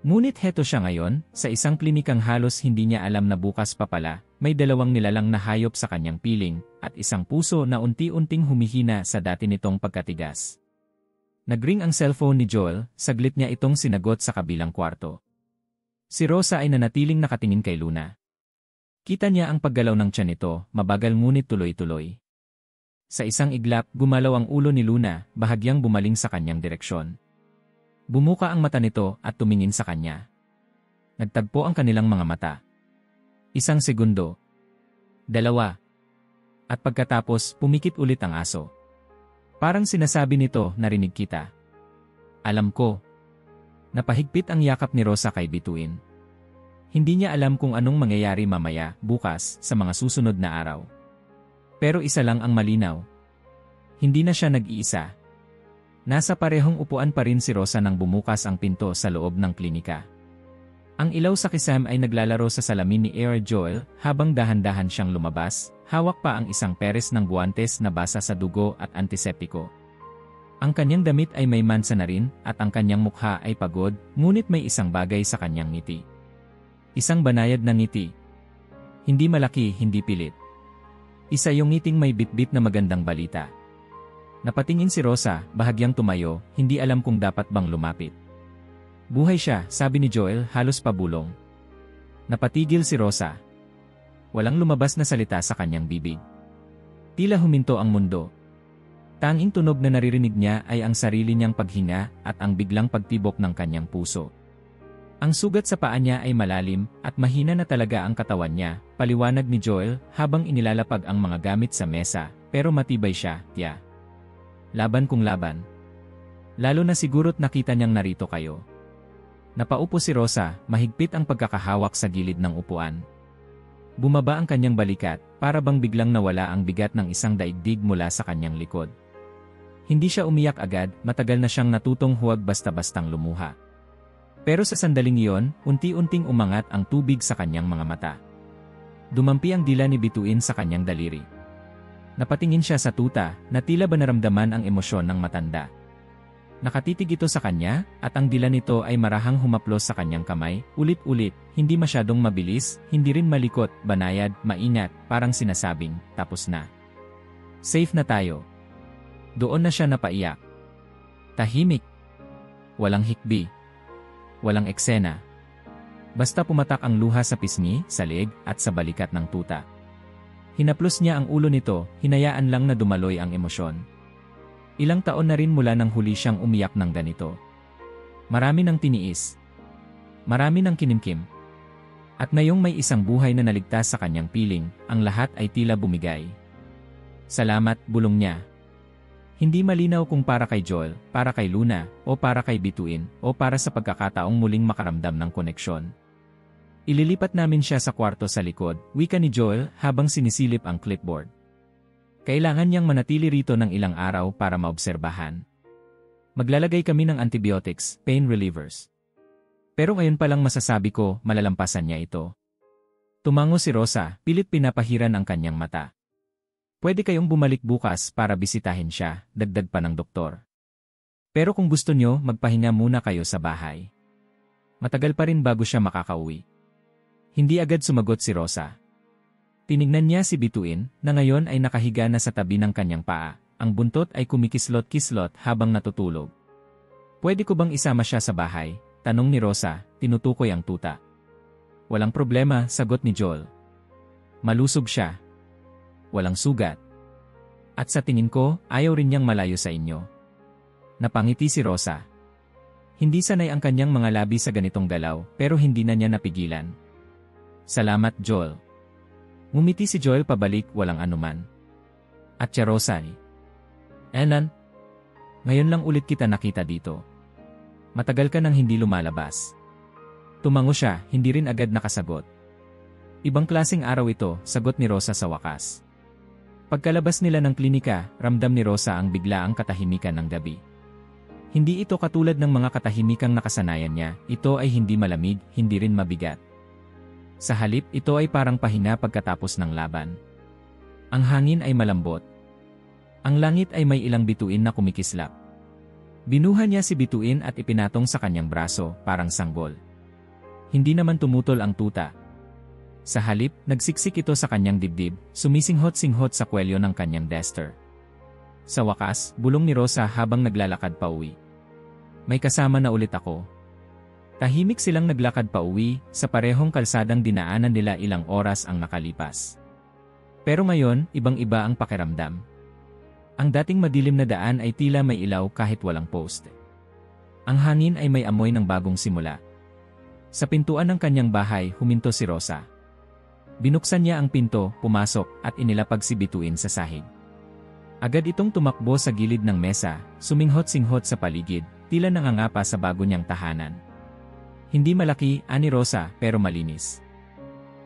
Ngunit heto siya ngayon, sa isang klinikang halos hindi niya alam na bukas pa pala, may dalawang nilalang na hayop sa kanyang piling, at isang puso na unti-unting humihina sa dati nitong pagkatigas. Nagring ang cellphone ni Joel, saglit niya itong sinagot sa kabilang kwarto. Si Rosa ay nanatiling nakatingin kay Luna. Kita niya ang paggalaw ng tiyan nito, mabagal ngunit tuloy-tuloy. Sa isang iglap, gumalaw ang ulo ni Luna, bahagyang bumaling sa kanyang direksyon. Bumuka ang mata nito at tumingin sa kanya. Nagtagpo ang kanilang mga mata. Isang segundo. 2. At pagkatapos, pumikit ulit ang aso. Parang sinasabi nito, narinig kita. Alam ko. Napahigpit ang yakap ni Rosa kay Bituin. Hindi niya alam kung anong mangyayari mamaya, bukas, sa mga susunod na araw. Pero isa lang ang malinaw. Hindi na siya nag-iisa. Nasa parehong upuan pa rin si Rosa nang bumukas ang pinto sa loob ng klinika. Ang ilaw sa kisame ay naglalaro sa salamin ni Air Joel habang dahan-dahan siyang lumabas, hawak pa ang isang peres ng guwantes na basa sa dugo at antiseptiko. Ang kanyang damit ay may mansa na rin at ang kanyang mukha ay pagod, ngunit may isang bagay sa kanyang ngiti. Isang banayad na ngiti. Hindi malaki, hindi pilit. Isa yung ngiting may bitbit na magandang balita. Napatingin si Rosa, bahagyang tumayo, hindi alam kung dapat bang lumapit. Buhay siya, sabi ni Joel, halos pabulong. Napatigil si Rosa. Walang lumabas na salita sa kanyang bibig. Tila huminto ang mundo. Tanging tunog na naririnig niya ay ang sarili niyang paghinga at ang biglang pagtibok ng kanyang puso. Ang sugat sa paa niya ay malalim at mahina na talaga ang katawan niya, paliwanag ni Joel habang inilalapag ang mga gamit sa mesa, pero matibay siya, tiya. Laban kung laban. Lalo na siguro't nakita niyang narito kayo. Napaupo si Rosa, mahigpit ang pagkakahawak sa gilid ng upuan. Bumaba ang kanyang balikat, para bang biglang nawala ang bigat ng isang daigdig mula sa kanyang likod. Hindi siya umiyak agad, matagal na siyang natutong huwag basta-bastang lumuha. Pero sa sandaling iyon, unti-unting umangat ang tubig sa kanyang mga mata. Dumampi ang dila ni Bituin sa kanyang daliri. Napatingin siya sa tuta, na tila ba naramdaman ang emosyon ng matanda. Nakatitig ito sa kanya, at ang dila nito ay marahang humaplos sa kanyang kamay, ulit-ulit, hindi masyadong mabilis, hindi rin malikot, banayad, maingat, parang sinasabing, tapos na. Safe na tayo. Doon na siya napaiyak. Tahimik. Walang hikbi. Walang eksena. Basta pumatak ang luha sa pisngi, sa leeg, at sa balikat ng tuta. Hinaplos niya ang ulo nito, hinayaan lang na dumaloy ang emosyon. Ilang taon na rin mula nang huli siyang umiyak ng ganito. Marami nang tiniis. Marami nang kinimkim. At ngayong may isang buhay na naligtas sa kanyang piling, ang lahat ay tila bumigay. Salamat, bulong niya. Hindi malinaw kung para kay Joel, para kay Luna, o para kay Bituin, o para sa pagkakataong muling makaramdam ng koneksyon. Ililipat namin siya sa kwarto sa likod, wika ni Joel habang sinisilip ang clipboard. Kailangan niyang manatili rito ng ilang araw para maobserbahan. Maglalagay kami ng antibiotics, pain relievers. Pero ngayon pa lang masasabi ko, malalampasan niya ito. Tumango si Rosa, pilit pinapahiran ang kanyang mata. Pwede kayong bumalik bukas para bisitahin siya, dagdag pa ng doktor. Pero kung gusto nyo, magpahinga muna kayo sa bahay. Matagal pa rin bago siya makakauwi. Hindi agad sumagot si Rosa. Tinignan niya si Bituin, na ngayon ay nakahiga na sa tabi ng kanyang paa. Ang buntot ay kumikislot-kislot habang natutulog. Pwede ko bang isama siya sa bahay? Tanong ni Rosa, tinutukoy ang tuta. Walang problema, sagot ni Joel. Malusog siya. Walang sugat. At sa tingin ko, ayaw rin niyang malayo sa inyo. Napangiti si Rosa. Hindi sanay ang kanyang mga labi sa ganitong galaw, pero hindi na niya napigilan. Salamat, Joel. Ngumiti si Joel pabalik, walang anuman. At siya Rosa ni. Enan? Ngayon lang ulit kita nakita dito. Matagal ka nang hindi lumalabas. Tumango siya, hindi rin agad nakasagot. Ibang klaseng araw ito, sagot ni Rosa sa wakas. Pagkalabas nila ng klinika, ramdam ni Rosa ang biglaang katahimikan ng gabi. Hindi ito katulad ng mga katahimikang nakasanayan niya, ito ay hindi malamig, hindi rin mabigat. Sa halip, ito ay parang pahinga pagkatapos ng laban. Ang hangin ay malambot. Ang langit ay may ilang bituin na kumikislap. Binuha niya si Bituin at ipinatong sa kanyang braso, parang sanggol. Hindi naman tumutol ang tuta. Sa halip, nagsiksik ito sa kanyang dibdib, sumisinghot-singhot sa kwelyo ng kanyang duster. Sa wakas, bulong ni Rosa habang naglalakad pa uwi. May kasama na ulit ako. Tahimik silang naglakad pa uwi, sa parehong kalsadang dinaanan nila ilang oras ang nakalipas. Pero ngayon, ibang-iba ang pakiramdam. Ang dating madilim na daan ay tila may ilaw kahit walang poste. Ang hangin ay may amoy ng bagong simula. Sa pintuan ng kanyang bahay, huminto si Rosa. Binuksan niya ang pinto, pumasok, at inilapag si Bituin sa sahig. Agad itong tumakbo sa gilid ng mesa, suminghot-singhot sa paligid, tila nangangapa sa bago niyang tahanan. Hindi malaki, ani Rosa, pero malinis.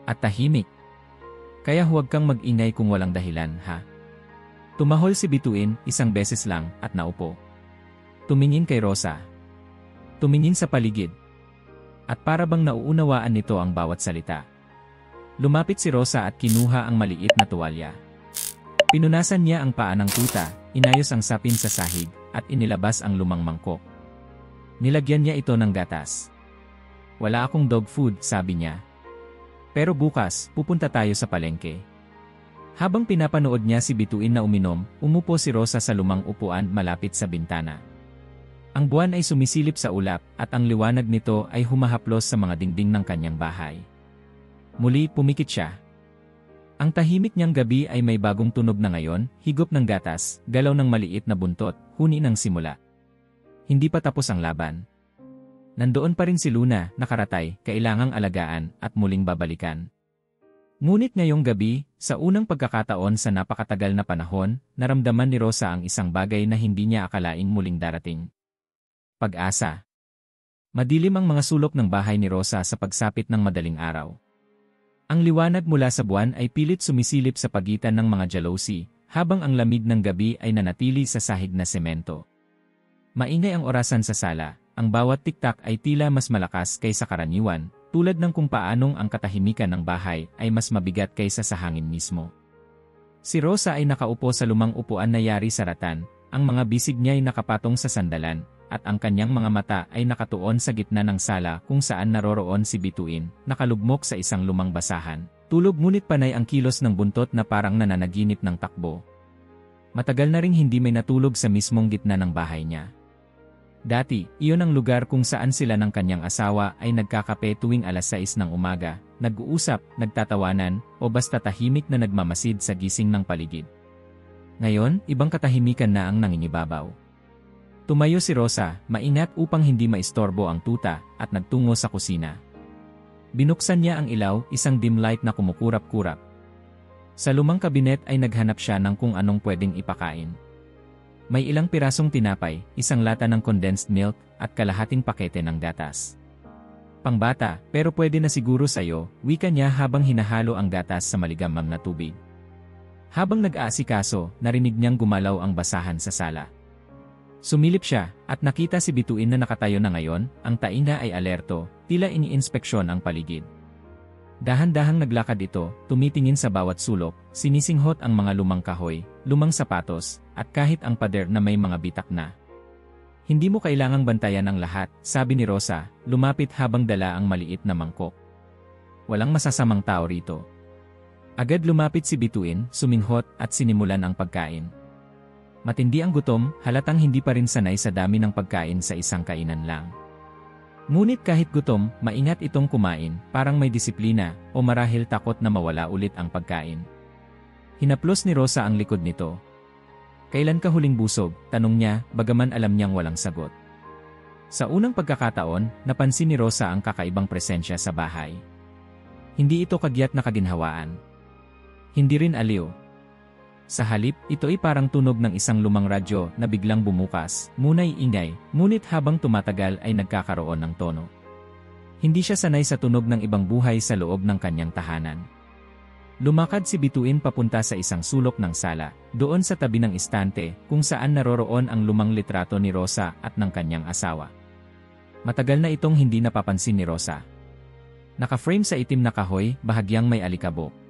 At tahimik. Kaya huwag kang mag-ingay kung walang dahilan, ha? Tumahol si Bituin, isang beses lang, at naupo. Tumingin kay Rosa. Tumingin sa paligid. At para bang nauunawaan nito ang bawat salita. Lumapit si Rosa at kinuha ang maliit na tuwalya. Pinunasan niya ang paa ng tuta, inayos ang sapin sa sahig, at inilabas ang lumang mangkok. Nilagyan niya ito ng gatas. Wala akong dog food, sabi niya. Pero bukas, pupunta tayo sa palengke. Habang pinapanood niya si Bituin na uminom, umupo si Rosa sa lumang upuan malapit sa bintana. Ang buwan ay sumisilip sa ulap at ang liwanag nito ay humahaplos sa mga dingding ng kanyang bahay. Muli pumikit siya. Ang tahimik niyang gabi ay may bagong tunog na ngayon, higop ng gatas, galaw ng maliit na buntot, huni ng simula. Hindi pa tapos ang laban. Nandoon pa rin si Luna, nakaratay, kailangang alagaan at muling babalikan. Ngunit ngayong gabi, sa unang pagkakataon sa napakatagal na panahon, naramdaman ni Rosa ang isang bagay na hindi niya akalaing muling darating. Pag-asa. Madilim ang mga sulok ng bahay ni Rosa sa pagsapit ng madaling araw. Ang liwanag mula sa buwan ay pilit sumisilip sa pagitan ng mga jalousy, habang ang lamig ng gabi ay nanatili sa sahig na semento. Maingay ang orasan sa sala, ang bawat tiktak ay tila mas malakas kaysa karaniwan, tulad ng kung paanong ang katahimikan ng bahay ay mas mabigat kaysa sa hangin mismo. Si Rosa ay nakaupo sa lumang upuan na yari sa ratan, ang mga bisig niya ay nakapatong sa sandalan, at ang kanyang mga mata ay nakatuon sa gitna ng sala kung saan naroroon si Bituin, nakalugmok sa isang lumang basahan. Tulog ngunit panay ang kilos ng buntot na parang nananaginip ng takbo. Matagal na ring hindi may natulog sa mismong gitna ng bahay niya. Dati, iyon ang lugar kung saan sila ng kanyang asawa ay nagkakape tuwing alas 6 ng umaga, nag-uusap, nagtatawanan, o basta tahimik na nagmamasid sa gising ng paligid. Ngayon, ibang katahimikan na ang nangingibabaw. Tumayo si Rosa, maingat upang hindi maistorbo ang tuta, at nagtungo sa kusina. Binuksan niya ang ilaw, isang dim light na kumukurap-kurap. Sa lumang kabinet ay naghanap siya ng kung anong pwedeng ipakain. May ilang pirasong tinapay, isang lata ng condensed milk, at kalahating pakete ng gatas. Pangbata, pero pwede na siguro sa'yo, wika niya habang hinahalo ang gatas sa maligamgam na tubig. Habang nag-aasikaso, narinig niyang gumalaw ang basahan sa sala. Sumilip siya, at nakita si Bituin na nakatayo na ngayon, ang tainga ay alerto, tila iniinspeksyon ang paligid. Dahan-dahang naglakad ito, tumitingin sa bawat sulok, sinisinghot ang mga lumang kahoy, lumang sapatos, at kahit ang pader na may mga bitak na. Hindi mo kailangang bantayan ang lahat, sabi ni Rosa, lumapit habang dala ang maliit na mangkok. Walang masasamang tao rito. Agad lumapit si Bituin, suminghot, at sinimulan ang pagkain. Matindi ang gutom, halatang hindi pa rin sanay sa dami ng pagkain sa isang kainan lang. Ngunit kahit gutom, maingat itong kumain, parang may disiplina, o marahil takot na mawala ulit ang pagkain. Hinaplos ni Rosa ang likod nito. Kailan ka huling busog? Tanong niya, bagaman alam niyang walang sagot. Sa unang pagkakataon, napansin ni Rosa ang kakaibang presensya sa bahay. Hindi ito kagyat na kaginhawaan. Hindi rin aliw. Sa halip, ito ay parang tunog ng isang lumang radyo na biglang bumukas, muna'y ingay, ngunit habang tumatagal ay nagkakaroon ng tono. Hindi siya sanay sa tunog ng ibang buhay sa loob ng kanyang tahanan. Lumakad si Bituin papunta sa isang sulok ng sala, doon sa tabi ng istante, kung saan naroroon ang lumang litrato ni Rosa at ng kanyang asawa. Matagal na itong hindi napapansin ni Rosa. Naka-frame sa itim na kahoy, bahagyang may alikabok.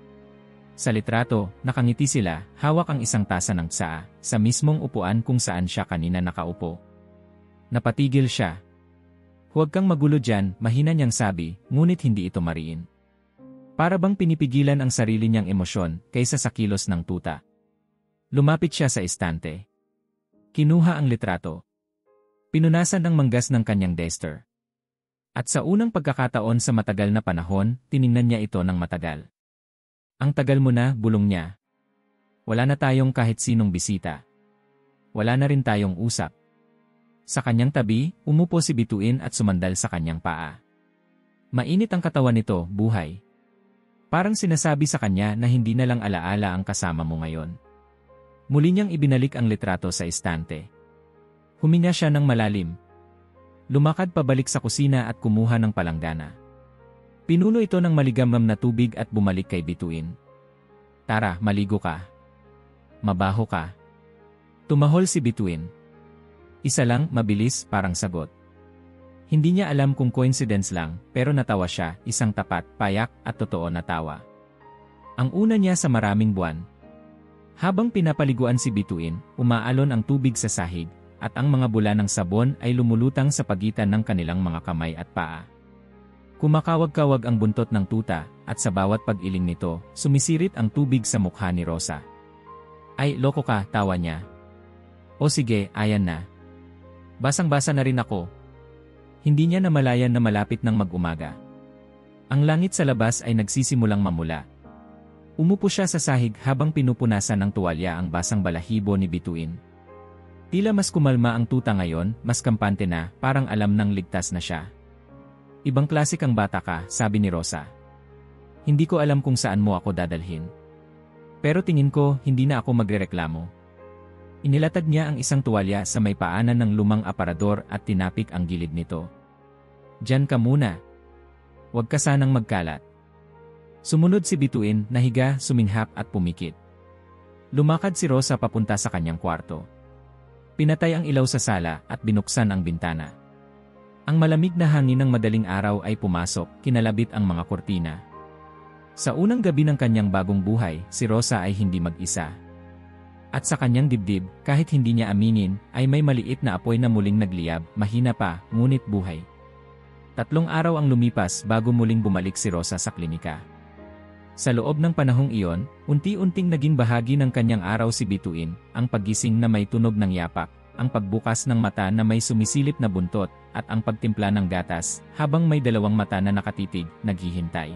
Sa litrato, nakangiti sila, hawak ang isang tasa ng tsaa, sa mismong upuan kung saan siya kanina nakaupo. Napatigil siya. Huwag kang magulo dyan, mahina niyang sabi, ngunit hindi ito mariin. Para bang pinipigilan ang sarili niyang emosyon, kaysa sa kilos ng tuta. Lumapit siya sa istante. Kinuha ang litrato. Pinunasan ang manggas ng kanyang duster. At sa unang pagkakataon sa matagal na panahon, tiningnan niya ito ng matagal. Ang tagal mo na, bulong niya. Wala na tayong kahit sinong bisita. Wala na rin tayong usap. Sa kanyang tabi, umupo si Bituin at sumandal sa kanyang paa. Mainit ang katawan nito, buhay. Parang sinasabi sa kanya na hindi na lang alaala ang kasama mo ngayon. Muli niyang ibinalik ang litrato sa istante. Huminga siya ng malalim. Lumakad pabalik sa kusina at kumuha ng palanggana. Pinuno ito ng maligamgam na tubig at bumalik kay Bituin. Tara, maligo ka. Mabaho ka. Tumahol si Bituin. Isa lang, mabilis, parang sagot. Hindi niya alam kung coincidence lang, pero natawa siya, isang tapat, payak, at totoo na tawa. Ang una niya sa maraming buwan. Habang pinapaliguan si Bituin, umaalon ang tubig sa sahig, at ang mga bula ng sabon ay lumulutang sa pagitan ng kanilang mga kamay at paa. Kumakawag-kawag ang buntot ng tuta, at sa bawat pag-iling nito, sumisirit ang tubig sa mukha ni Rosa. Ay, loko ka, tawa niya. O sige, ayan na. Basang-basa na rin ako. Hindi niya namalayan na malapit ng mag-umaga. Ang langit sa labas ay nagsisimulang mamula. Umupo siya sa sahig habang pinupunasan ng tuwalya ang basang balahibo ni Bituin. Tila mas kumalma ang tuta ngayon, mas kampante na, parang alam ng ligtas na siya. Ibang klase kang bata ka, sabi ni Rosa. Hindi ko alam kung saan mo ako dadalhin. Pero tingin ko, hindi na ako magrereklamo. Inilatag niya ang isang tuwalya sa may paanan ng lumang aparador at tinapik ang gilid nito. Diyan ka muna. Huwag ka sanang magkalat. Sumunod si Bituin, nahiga, suminghap at pumikit. Lumakad si Rosa papunta sa kanyang kwarto. Pinatay ang ilaw sa sala at binuksan ang bintana. Ang malamig na hangin ng madaling araw ay pumasok, kinalabit ang mga kortina. Sa unang gabi ng kanyang bagong buhay, si Rosa ay hindi mag-isa. At sa kanyang dibdib, kahit hindi niya aminin, ay may maliit na apoy na muling nagliyab, mahina pa, ngunit buhay. 3 araw ang lumipas bago muling bumalik si Rosa sa klinika. Sa loob ng panahong iyon, unti-unting naging bahagi ng kanyang araw si Bituin, ang paggising na may tunog ng yapak, ang pagbukas ng mata na may sumisilip na buntot, at ang pagtimpla ng gatas, habang may 2 mata na nakatitig, naghihintay.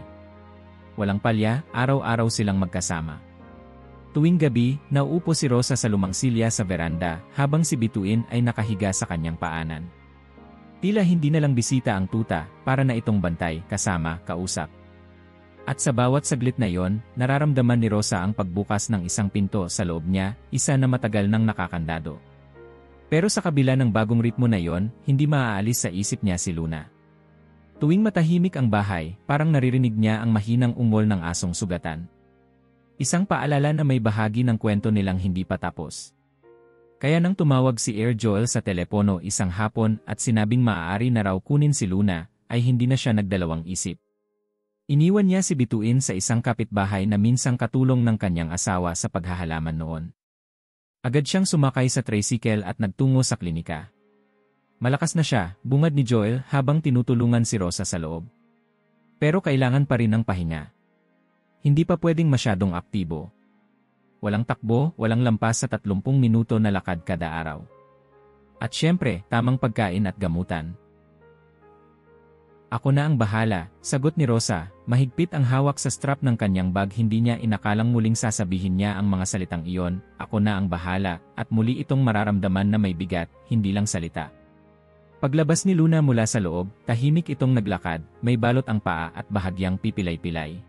Walang palya, araw-araw silang magkasama. Tuwing gabi, nauupo si Rosa sa lumang silya sa veranda, habang si Bituin ay nakahiga sa kanyang paanan. Tila hindi na lang bisita ang tuta, para na itong bantay, kasama, kausap. At sa bawat saglit na iyon, nararamdaman ni Rosa ang pagbukas ng isang pinto sa loob niya, isa na matagal nang nakakandado. Pero sa kabila ng bagong ritmo na iyon, hindi maaalis sa isip niya si Luna. Tuwing matahimik ang bahay, parang naririnig niya ang mahinang ungol ng asong sugatan. Isang paalala na may bahagi ng kwento nilang hindi pa tapos. Kaya nang tumawag si Air Joel sa telepono isang hapon at sinabing maaari na raw kunin si Luna, ay hindi na siya nagdalawang isip. Iniwan niya si Bituin sa isang kapitbahay na minsang katulong ng kanyang asawa sa paghahalaman noon. Agad siyang sumakay sa tricycle at nagtungo sa klinika. Malakas na siya, bungad ni Joel habang tinutulungan si Rosa sa loob. Pero kailangan pa rin ng pahinga. Hindi pa pwedeng masyadong aktibo. Walang takbo, walang lampas sa 30 minuto na lakad kada araw. At syempre, tamang pagkain at gamutan. Ako na ang bahala, sagot ni Rosa, mahigpit ang hawak sa strap ng kanyang bag. Hindi niya inakalang muling sasabihin niya ang mga salitang iyon, ako na ang bahala, at muli itong mararamdaman na may bigat, hindi lang salita. Paglabas ni Luna mula sa loob, tahimik itong naglakad, may balot ang paa at bahagyang pipilay-pilay.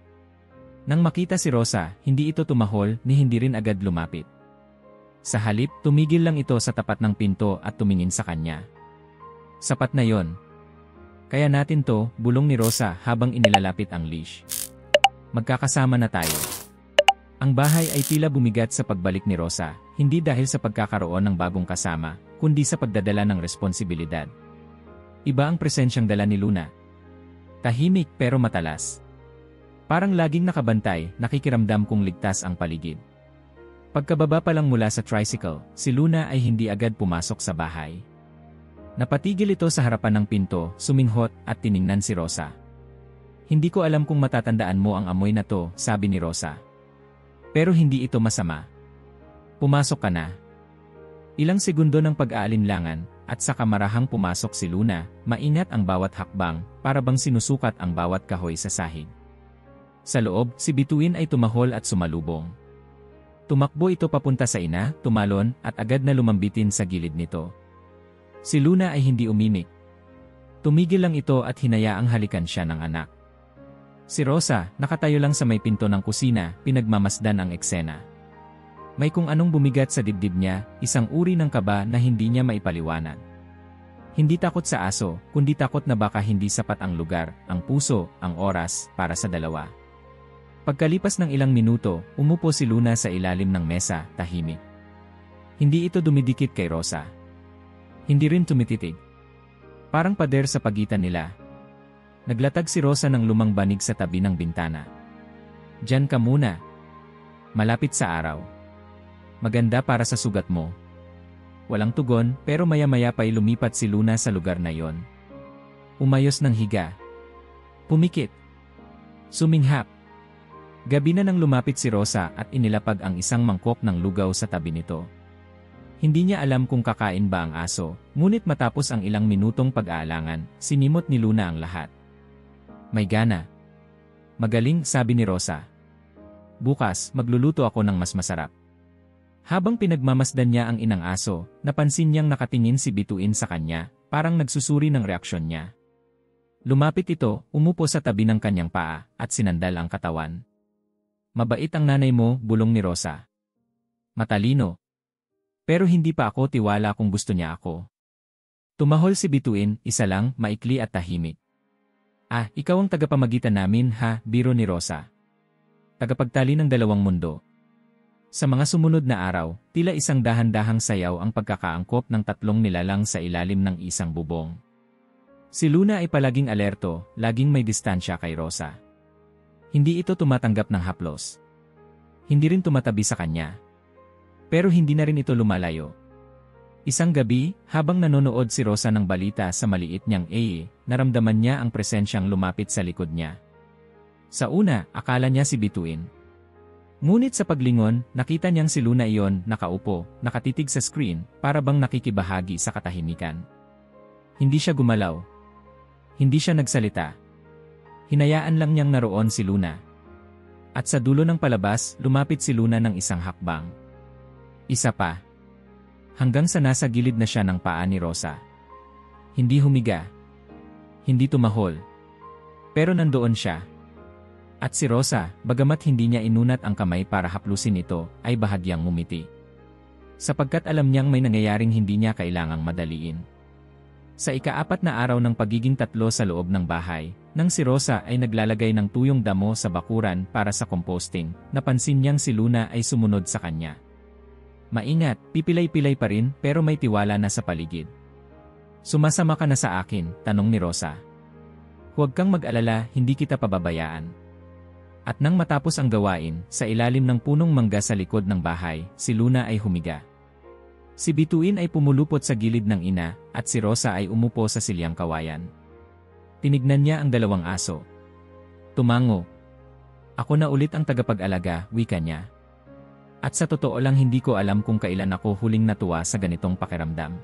Nang makita si Rosa, hindi ito tumahol ni hindi rin agad lumapit. Sa halip, tumigil lang ito sa tapat ng pinto at tumingin sa kanya. Sapat na yon. Kaya natin to, bulong ni Rosa habang inilalapit ang leash. Magkakasama na tayo. Ang bahay ay tila bumigat sa pagbalik ni Rosa, hindi dahil sa pagkakaroon ng bagong kasama, kundi sa pagdadala ng responsibilidad. Iba ang presensyang dala ni Luna. Tahimik pero matalas. Parang laging nakabantay, nakikiramdam kung ligtas ang paligid. Pagkababa pa lang mula sa tricycle, si Luna ay hindi agad pumasok sa bahay. Napatigil ito sa harapan ng pinto, suminghot at tiningnan si Rosa. Hindi ko alam kung matatandaan mo ang amoy na to, sabi ni Rosa. Pero hindi ito masama. Pumasok ka na. Ilang segundo ng pag-aalinlangan, at sa kamarahang pumasok si Luna, maingat ang bawat hakbang, para bang sinusukat ang bawat kahoy sa sahig. Sa loob, si Bituin ay tumahol at sumalubong. Tumakbo ito papunta sa ina, tumalon, at agad na lumambitin sa gilid nito. Si Luna ay hindi umimik. Tumigil lang ito at hinayaang halikan siya ng anak. Si Rosa, nakatayo lang sa may pinto ng kusina, pinagmamasdan ang eksena. May kung anong bumigat sa dibdib niya, isang uri ng kaba na hindi niya maipaliwanag. Hindi takot sa aso, kundi takot na baka hindi sapat ang lugar, ang puso, ang oras, para sa dalawa. Pagkalipas ng ilang minuto, umupo si Luna sa ilalim ng mesa, tahimik. Hindi ito dumidikit kay Rosa. Hindi rin tumititig. Parang pader sa pagitan nila. Naglatag si Rosa ng lumang banig sa tabi ng bintana. Diyan ka muna. Malapit sa araw. Maganda para sa sugat mo. Walang tugon, pero maya-maya pa'y lumipat si Luna sa lugar na yon. Umayos ng higa. Pumikit. Suminghap. Gabi na nang lumapit si Rosa at inilapag ang isang mangkok ng lugaw sa tabi nito. Hindi niya alam kung kakain ba ang aso, ngunit matapos ang ilang minutong pag-aalangan, sinimot ni Luna ang lahat. May gana. Magaling, sabi ni Rosa. Bukas, magluluto ako ng mas masarap. Habang pinagmamasdan niya ang inang aso, napansin niyang nakatingin si Bituin sa kanya, parang nagsusuri ng reaksyon niya. Lumapit ito, umupo sa tabi ng kanyang paa, at sinandal ang katawan. Mabait ang nanay mo, bulong ni Rosa. Matalino. Pero hindi pa ako tiwala kung gusto niya ako. Tumahol si Bituin, isa lang, maikli at tahimik. Ah, ikaw ang tagapamagitan namin ha, biro ni Rosa. Tagapagtali ng dalawang mundo. Sa mga sumunod na araw, tila isang dahan-dahang sayaw ang pagkakaangkop ng tatlong nilalang sa ilalim ng isang bubong. Si Luna ay palaging alerto, laging may distansya kay Rosa. Hindi ito tumatanggap ng haplos. Hindi rin tumatabi sa kanya. Pero hindi na rin ito lumalayo. Isang gabi, habang nanonood si Rosa ng balita sa maliit niyang naramdaman niya ang presensyang lumapit sa likod niya. Sa una, akala niya si Bituin. Ngunit sa paglingon, nakita niyang si Luna iyon, nakaupo, nakatitig sa screen, para bang nakikibahagi sa katahimikan. Hindi siya gumalaw. Hindi siya nagsalita. Hinayaan lang niyang naroon si Luna. At sa dulo ng palabas, lumapit si Luna ng isang hakbang. Isa pa. Hanggang sa nasa gilid na siya ng paa ni Rosa. Hindi humiga. Hindi tumahol. Pero nandoon siya. At si Rosa, bagamat hindi niya inunat ang kamay para haplusin ito, ay bahagyang ngumiti. Sapagkat alam niyang may nangyayaring hindi niya kailangang madaliin. Sa ika-4 na araw ng pagiging tatlo sa loob ng bahay, nang si Rosa ay naglalagay ng tuyong damo sa bakuran para sa composting, napansin niyang si Luna ay sumunod sa kanya. Maingat, pipilay-pilay pa rin pero may tiwala na sa paligid. Sumasama ka na sa akin, tanong ni Rosa. Huwag kang mag-alala, hindi kita pababayaan. At nang matapos ang gawain, sa ilalim ng punong mangga sa likod ng bahay, si Luna ay humiga. Si Bituin ay pumulupot sa gilid ng ina, at si Rosa ay umupo sa silyang kawayan. Tinignan niya ang dalawang aso. Tumango. Ako na ulit ang tagapag-alaga, wika niya. At sa totoo lang hindi ko alam kung kailan ako huling natuwa sa ganitong pakiramdam.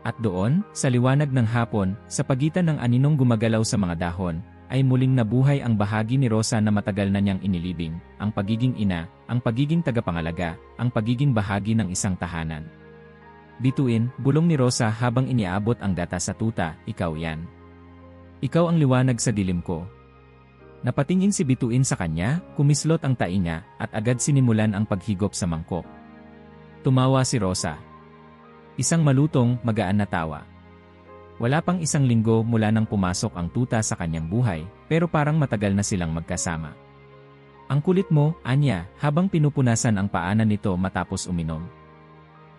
At doon, sa liwanag ng hapon, sa pagitan ng aninong gumagalaw sa mga dahon, ay muling nabuhay ang bahagi ni Rosa na matagal na niyang inilibing, ang pagiging ina, ang pagiging tagapangalaga, ang pagiging bahagi ng isang tahanan. Bituin, bulong ni Rosa habang iniabot ang data sa tuta, ikaw yan. Ikaw ang liwanag sa dilim ko. Napatingin si Bituin sa kanya, kumislot ang tainga, at agad sinimulan ang paghigop sa mangkok. Tumawa si Rosa. Isang malutong, magaan na tawa. Wala pang isang linggo mula nang pumasok ang tuta sa kanyang buhay, pero parang matagal na silang magkasama. Ang kulit mo, anya, habang pinupunasan ang paanan nito matapos uminom.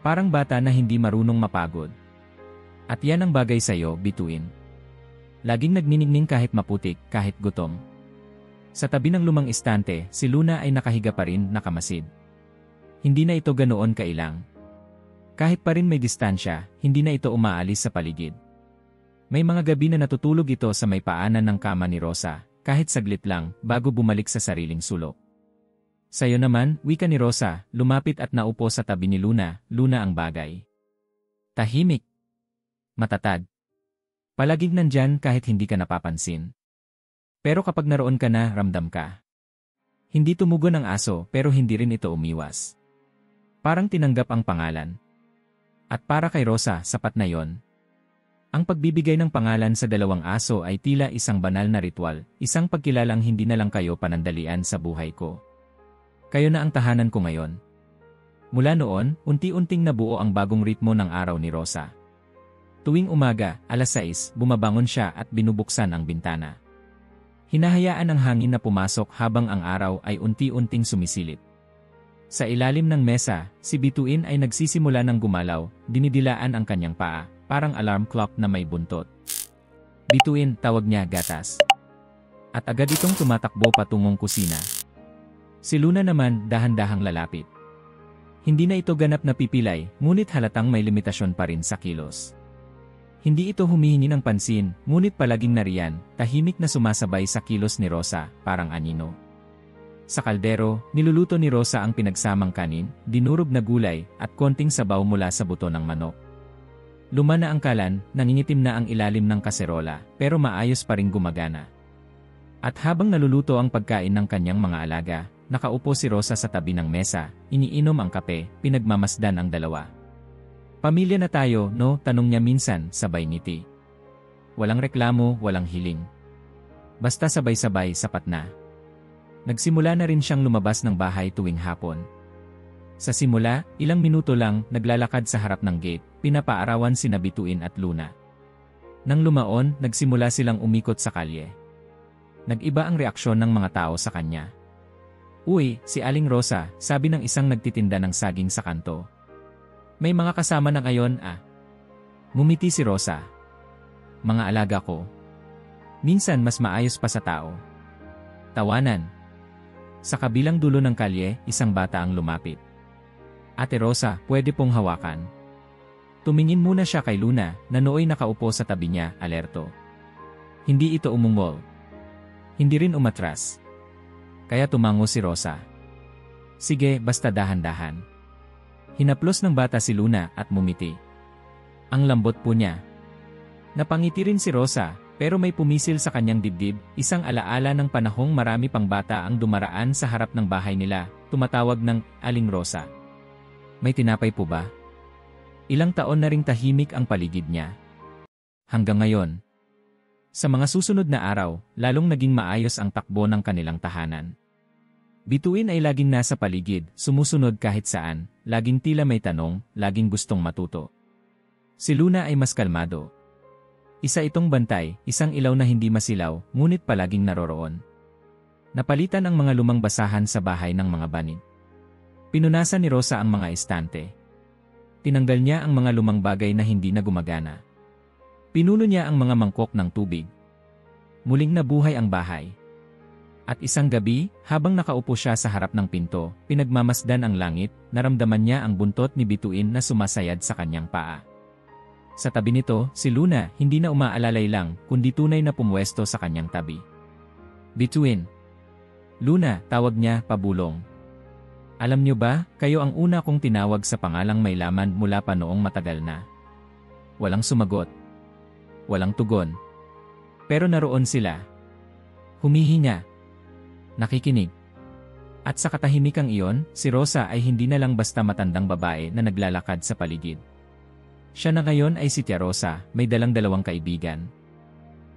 Parang bata na hindi marunong mapagod. At yan ang bagay sa'yo, Bituin. Laging nagniningning kahit maputik, kahit gutom. Sa tabi ng lumang istante, si Luna ay nakahiga pa rin, nakamasid. Hindi na ito ganoon kailang. Kahit pa rin may distansya, hindi na ito umaalis sa paligid. May mga gabi na natutulog ito sa may paanan ng kama ni Rosa, kahit saglit lang, bago bumalik sa sariling sulok. Sayo naman, wika ni Rosa, lumapit at naupo sa tabi ni Luna, Luna ang bagay. Tahimik. Matatag. Palaging nandyan kahit hindi ka napapansin. Pero kapag naroon ka na, ramdam ka. Hindi tumugon ang aso pero hindi rin ito umiwas. Parang tinanggap ang pangalan. At para kay Rosa, sapat na yon. Ang pagbibigay ng pangalan sa dalawang aso ay tila isang banal na ritual, isang pagkilalang hindi na lang kayo panandalian sa buhay ko. Kayo na ang tahanan ko ngayon. Mula noon, unti-unting nabuo ang bagong ritmo ng araw ni Rosa. Tuwing umaga, 6:00, bumabangon siya at binubuksan ang bintana. Hinahayaan ang hangin na pumasok habang ang araw ay unti-unting sumisilip. Sa ilalim ng mesa, si Bituin ay nagsisimula ng gumalaw, dinidilaan ang kanyang paa, parang alarm clock na may buntot. Bituin, tawag niya, gatas. At agad itong tumatakbo patungong kusina. Si Luna naman, dahan-dahang lalapit. Hindi na ito ganap na pipilay, ngunit halatang may limitasyon pa rin sa kilos. Hindi ito humihingi ng pansin, ngunit palaging nariyan, tahimik na sumasabay sa kilos ni Rosa, parang anino. Sa kaldero, niluluto ni Rosa ang pinagsamang kanin, dinurog na gulay, at konting sabaw mula sa buto ng manok. Luma na ang kalan, nangingitim na ang ilalim ng kaserola, pero maayos pa ring gumagana. At habang naluluto ang pagkain ng kanyang mga alaga, nakaupo si Rosa sa tabi ng mesa, iniinom ang kape, pinagmamasdan ang dalawa. Pamilya na tayo, no? Tanong niya minsan, sabay ngiti. Walang reklamo, walang hiling. Basta sabay-sabay, sapat na. Nagsimula na rin siyang lumabas ng bahay tuwing hapon. Sa simula, ilang minuto lang, naglalakad sa harap ng gate, pinapaarawan sina Bituin at Luna. Nang lumaon, nagsimula silang umikot sa kalye. Nag-iba ang reaksyon ng mga tao sa kanya. Uy, si Aling Rosa, sabi ng isang nagtitinda ng saging sa kanto. May mga kasama na ngayon, ah. Ngumiti si Rosa. Mga alaga ko. Minsan mas maayos pa sa tao. Tawanan. Sa kabilang dulo ng kalye, isang bata ang lumapit. Ate Rosa, pwede pong hawakan. Tumingin muna siya kay Luna, na nooy nakaupo sa tabi niya, alerto. Hindi ito umungol. Hindi rin umatras. Kaya tumango si Rosa. Sige, basta dahan-dahan. Hinaplos ng bata si Luna at mumiti. Ang lambot po niya. Napangiti rin si Rosa, pero may pumisil sa kanyang dibdib, isang alaala ng panahong marami pang bata ang dumaraan sa harap ng bahay nila, tumatawag ng Aling Rosa. May tinapay po ba? Ilang taon na ring tahimik ang paligid niya. Hanggang ngayon. Sa mga susunod na araw, lalong naging maayos ang takbo ng kanilang tahanan. Bituin ay laging nasa paligid, sumusunod kahit saan, laging tila may tanong, laging gustong matuto. Si Luna ay mas kalmado. Isa itong bantay, isang ilaw na hindi masilaw, ngunit palaging naroroon. Napalitan ang mga lumang basahan sa bahay ng mga banig. Pinunasan ni Rosa ang mga estante. Tinanggal niya ang mga lumang bagay na hindi na gumagana. Pinuno niya ang mga mangkok ng tubig. Muling nabuhay ang bahay. At isang gabi, habang nakaupo siya sa harap ng pinto, pinagmamasdan ang langit, naramdaman niya ang buntot ni Bituin na sumasayad sa kanyang paa. Sa tabi nito, si Luna, hindi na umaalalay lang, kundi tunay na pumwesto sa kanyang tabi. Bituin. Luna, tawag niya, pabulong. Alam niyo ba, kayo ang una kong tinawag sa pangalang may laman mula pa noong matagal na. Walang sumagot. Walang tugon. Pero naroon sila. Humihinga. Nakikinig. At sa katahimikang iyon, si Rosa ay hindi na lang basta matandang babae na naglalakad sa paligid. Siya na ngayon ay si Tia Rosa, may dalang dalawang kaibigan.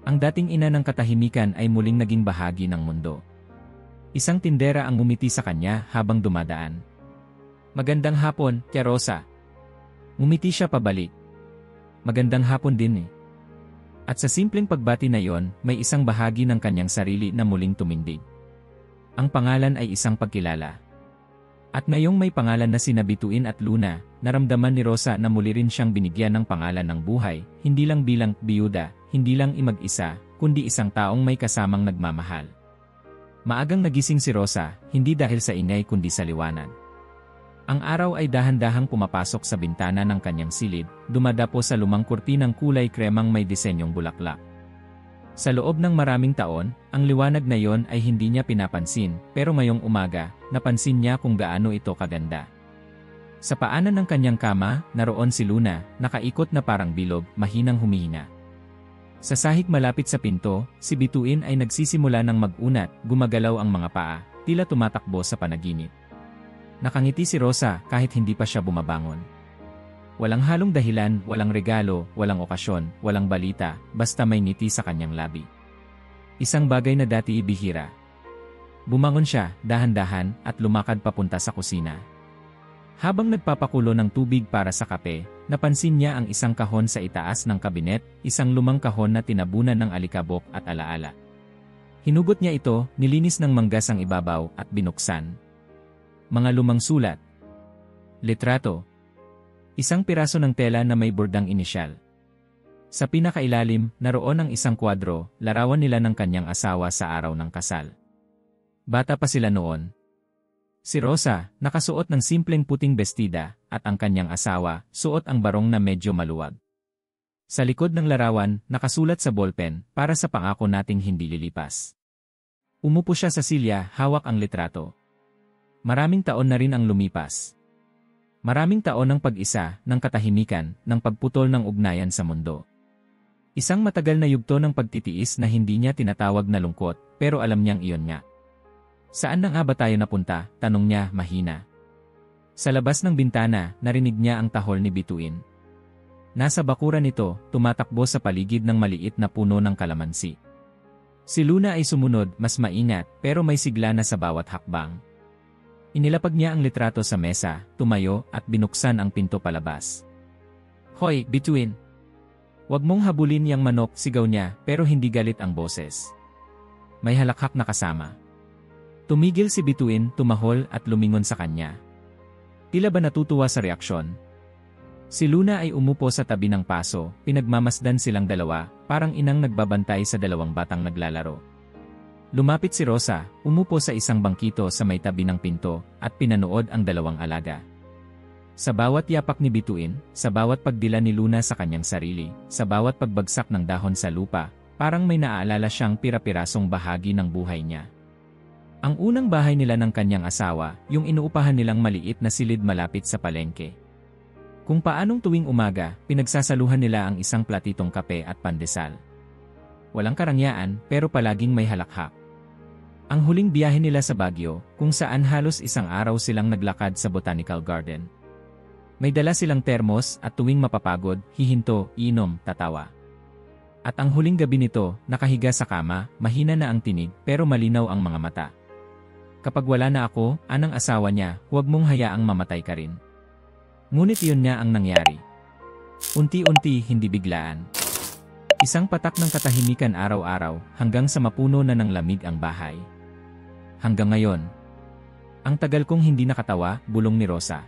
Ang dating ina ng katahimikan ay muling naging bahagi ng mundo. Isang tindera ang ngumiti sa kanya habang dumadaan. Magandang hapon, Tia Rosa. Ngumiti siya pabalik. Magandang hapon din eh. At sa simpleng pagbati na iyon, may isang bahagi ng kanyang sarili na muling tumindig. Ang pangalan ay isang pagkilala. At ngayong may pangalan na sina Bituin at Luna, naramdaman ni Rosa na muli rin siyang binigyan ng pangalan ng buhay, hindi lang bilang biyuda, hindi lang imag-isa, kundi isang taong may kasamang nagmamahal. Maagang nagising si Rosa, hindi dahil sa ingay kundi sa liwanag. Ang araw ay dahan-dahang pumapasok sa bintana ng kanyang silid, dumadapo sa lumang kurtinang kulay kremang may disenyong bulaklak. Sa loob ng maraming taon, ang liwanag na yon ay hindi niya pinapansin, pero ngayong umaga, napansin niya kung gaano ito kaganda. Sa paanan ng kanyang kama, naroon si Luna, nakaikot na parang bilog, mahinang humihina. Sa sahig malapit sa pinto, si Bituin ay nagsisimula ng mag-unat, gumagalaw ang mga paa, tila tumatakbo sa panaginip. Nakangiti si Rosa kahit hindi pa siya bumabangon. Walang halong dahilan, walang regalo, walang okasyon, walang balita, basta may ngiti sa kanyang labi. Isang bagay na dati ibihira. Bumangon siya, dahan-dahan, at lumakad papunta sa kusina. Habang nagpapakulo ng tubig para sa kape, napansin niya ang isang kahon sa itaas ng kabinet, isang lumang kahon na tinabunan ng alikabok at alaala. Hinugot niya ito, nilinis ng manggas ang ibabaw, at binuksan. Mga lumang sulat. Litrato. Isang piraso ng tela na may bordang inisyal. Sa pinakailalim, naroon ang isang kwadro, larawan nila ng kanyang asawa sa araw ng kasal. Bata pa sila noon. Si Rosa, nakasuot ng simpleng puting bestida, at ang kanyang asawa, suot ang barong na medyo maluwag. Sa likod ng larawan, nakasulat sa ballpen, para sa pangako nating hindi lilipas. Umupo siya sa silya, hawak ang litrato. Maraming taon na rin ang lumipas. Maraming taon ng pag-isa, ng katahimikan, ng pagputol ng ugnayan sa mundo. Isang matagal na yugto ng pagtitiis na hindi niya tinatawag na lungkot, pero alam niyang iyon nga. Saan na nga ba tayo napunta? Tanong niya, mahina. Sa labas ng bintana, narinig niya ang tahol ni Bituin. Nasa bakuran nito, tumatakbo sa paligid ng maliit na puno ng kalamansi. Si Luna ay sumunod, mas maingat, pero may sigla na sa bawat hakbang. Inilapag niya ang litrato sa mesa, tumayo, at binuksan ang pinto palabas. Hoy, Bituin! Huwag mong habulin yang manok, sigaw niya, pero hindi galit ang boses. May halakhak na kasama. Tumigil si Bituin, tumahol at lumingon sa kanya. Tila ba natutuwa sa reaksyon? Si Luna ay umupo sa tabi ng paso, pinagmamasdan silang dalawa, parang inang nagbabantay sa dalawang batang naglalaro. Lumapit si Rosa, umupo sa isang bangkito sa may tabi ng pinto, at pinanood ang dalawang alaga. Sa bawat yapak ni Bituin, sa bawat pagdila ni Luna sa kanyang sarili, sa bawat pagbagsak ng dahon sa lupa, parang may naaalala siyang pira-pirasong bahagi ng buhay niya. Ang unang bahay nila ng kanyang asawa, yung inuupahan nilang maliit na silid malapit sa palengke. Kung paanong tuwing umaga, pinagsasaluhan nila ang isang platitong kape at pandesal. Walang karangyaan, pero palaging may halakhak. Ang huling biyahe nila sa Baguio, kung saan halos isang araw silang naglakad sa botanical garden. May dala silang termos at tuwing mapapagod, hihinto, inom, tatawa. At ang huling gabi nito, nakahiga sa kama, mahina na ang tinig, pero malinaw ang mga mata. Kapag wala na ako, anang asawa niya, huwag mong hayaang mamatay ka rin. Ngunit iyon nga ang nangyari. Unti-unti, hindi biglaan. Isang patak ng katahimikan araw-araw, hanggang sa mapuno na ng lamig ang bahay. Hanggang ngayon. Ang tagal kong hindi nakatawa, bulong ni Rosa.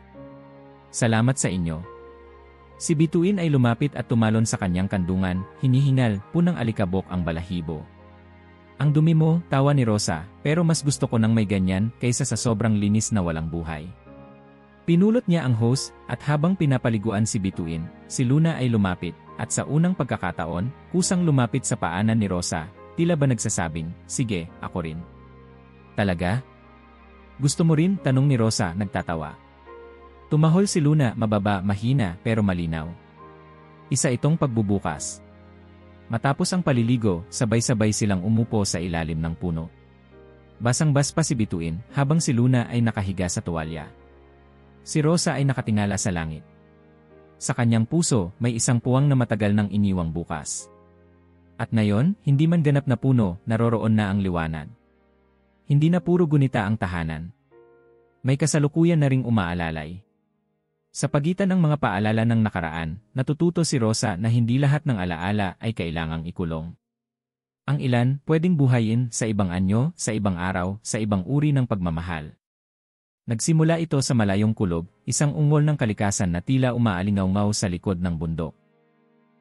Salamat sa inyo. Si Bituin ay lumapit at tumalon sa kanyang kandungan, hinihingal, punang alikabok ang balahibo. Ang dumi mo, tawa ni Rosa, pero mas gusto ko nang may ganyan kaysa sa sobrang linis na walang buhay. Pinulot niya ang hose, at habang pinapaliguan si Bituin, si Luna ay lumapit, at sa unang pagkakataon, kusang lumapit sa paanan ni Rosa, tila ba nagsasabing, sige, ako rin. Talaga? Gusto mo rin? Tanong ni Rosa, nagtatawa. Tumahol si Luna, mababa, mahina, pero malinaw. Isa itong pagbubukas. Matapos ang paliligo, sabay-sabay silang umupo sa ilalim ng puno. Basang-bas pa si Bituin, habang si Luna ay nakahiga sa tuwalya. Si Rosa ay nakatingala sa langit. Sa kanyang puso, may isang puwang na matagal nang iniwang bukas. At ngayon, hindi man ganap na puno, naroroon na ang liwanag. Hindi na puro gunita ang tahanan. May kasalukuyan na ring umaalalay. Sa pagitan ng mga paalala ng nakaraan, natututo si Rosa na hindi lahat ng alaala ay kailangang ikulong. Ang ilan, pwedeng buhayin sa ibang anyo, sa ibang araw, sa ibang uri ng pagmamahal. Nagsimula ito sa malayong kulob, isang ungol ng kalikasan na tila umaalingaw-ngaw sa likod ng bundok.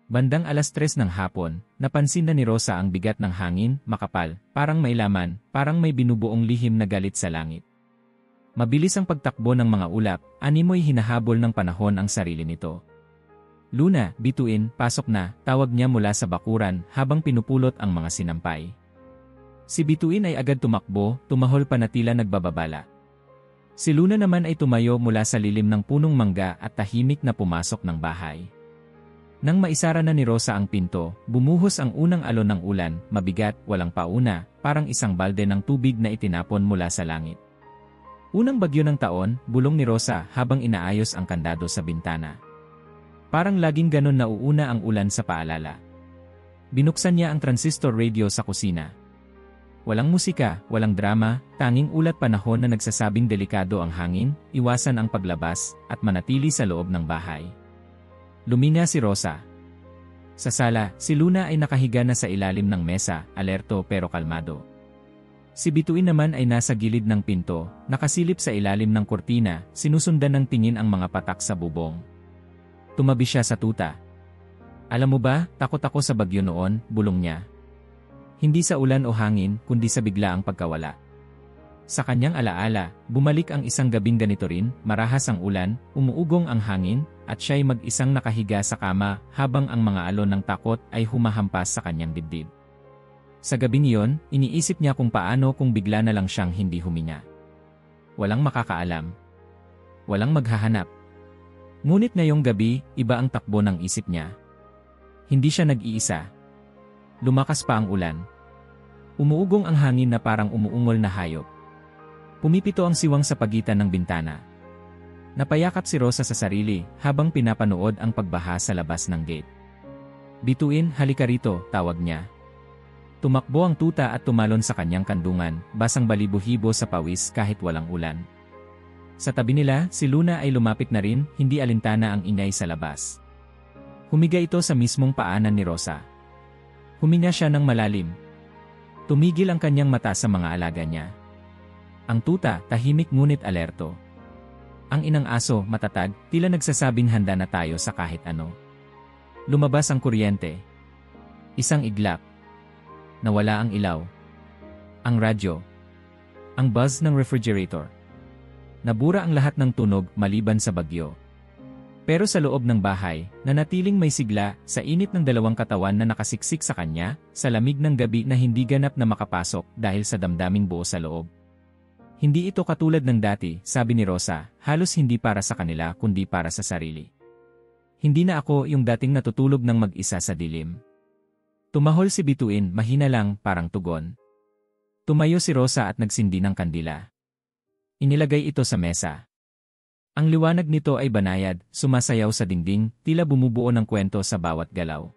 Bandang 3:00 ng hapon, napansin na ni Rosa ang bigat ng hangin, makapal, parang may laman, parang may binubuong lihim na galit sa langit. Mabilis ang pagtakbo ng mga ulap, animoy hinahabol ng panahon ang sarili nito. Luna, Bituin, pasok na, tawag niya mula sa bakuran habang pinupulot ang mga sinampay. Si Bituin ay agad tumakbo, tumahol pa na tila nagbababala. Si Luna naman ay tumayo mula sa lilim ng punong mangga at tahimik na pumasok ng bahay. Nang maisara na ni Rosa ang pinto, bumuhos ang unang alon ng ulan, mabigat, walang pauna, parang isang balde ng tubig na itinapon mula sa langit. Unang bagyo ng taon, bulong ni Rosa habang inaayos ang kandado sa bintana. Parang laging ganon na uuna ang ulan sa paalala. Binuksan niya ang transistor radio sa kusina. Walang musika, walang drama, tanging ulat panahon na nagsasabing delikado ang hangin, iwasan ang paglabas, at manatili sa loob ng bahay. Luminga si Rosa. Sa sala, si Luna ay nakahiga na sa ilalim ng mesa, alerto pero kalmado. Si Bituin naman ay nasa gilid ng pinto, nakasilip sa ilalim ng kurtina, sinusundan ng tingin ang mga patak sa bubong. Tumabi siya sa tuta. Alam mo ba, takot ako sa bagyo noon, bulong niya. Hindi sa ulan o hangin, kundi sa biglaang pagkawala. Sa kanyang alaala, bumalik ang isang gabing ganito rin, marahas ang ulan, umuugong ang hangin, at siya'y mag-isang nakahiga sa kama habang ang mga alon ng takot ay humahampas sa kanyang dibdib. Sa gabing iyon, iniisip niya kung paano kung bigla na lang siyang hindi huminga. Walang makakaalam. Walang maghahanap. Ngunit ngayong gabi, iba ang takbo ng isip niya. Hindi siya nag-iisa. Lumakas pa ang ulan. Umuugong ang hangin na parang umuungol na hayop. Pumipito ang siwang sa pagitan ng bintana. Napayakap si Rosa sa sarili habang pinapanood ang pagbaha sa labas ng gate. Bituin, halika rito, tawag niya. Tumakbo ang tuta at tumalon sa kanyang kandungan, basang balibuhibo sa pawis kahit walang ulan. Sa tabi nila, si Luna ay lumapit na rin, hindi alintana ang ingay sa labas. Humiga ito sa mismong paanan ni Rosa. Huminga siya ng malalim. Tumigil ang kanyang mata sa mga alaga niya. Ang tuta, tahimik ngunit alerto. Ang inang aso, matatag, tila nagsasabing handa na tayo sa kahit ano. Lumabas ang kuryente. Isang iglap. Nawala ang ilaw. Ang radyo. Ang buzz ng refrigerator. Nabura ang lahat ng tunog maliban sa bagyo. Pero sa loob ng bahay, nanatiling may sigla sa init ng dalawang katawan na nakasiksik sa kanya, sa lamig ng gabi na hindi ganap na makapasok dahil sa damdaming buo sa loob. Hindi ito katulad ng dati, sabi ni Rosa, halos hindi para sa kanila kundi para sa sarili. Hindi na ako yung dating natutulog ng mag-isa sa dilim. Tumahol si Bituin, mahina lang, parang tugon. Tumayo si Rosa at nagsindi ng kandila. Inilagay ito sa mesa. Ang liwanag nito ay banayad, sumasayaw sa dingding, tila bumubuo ng kwento sa bawat galaw.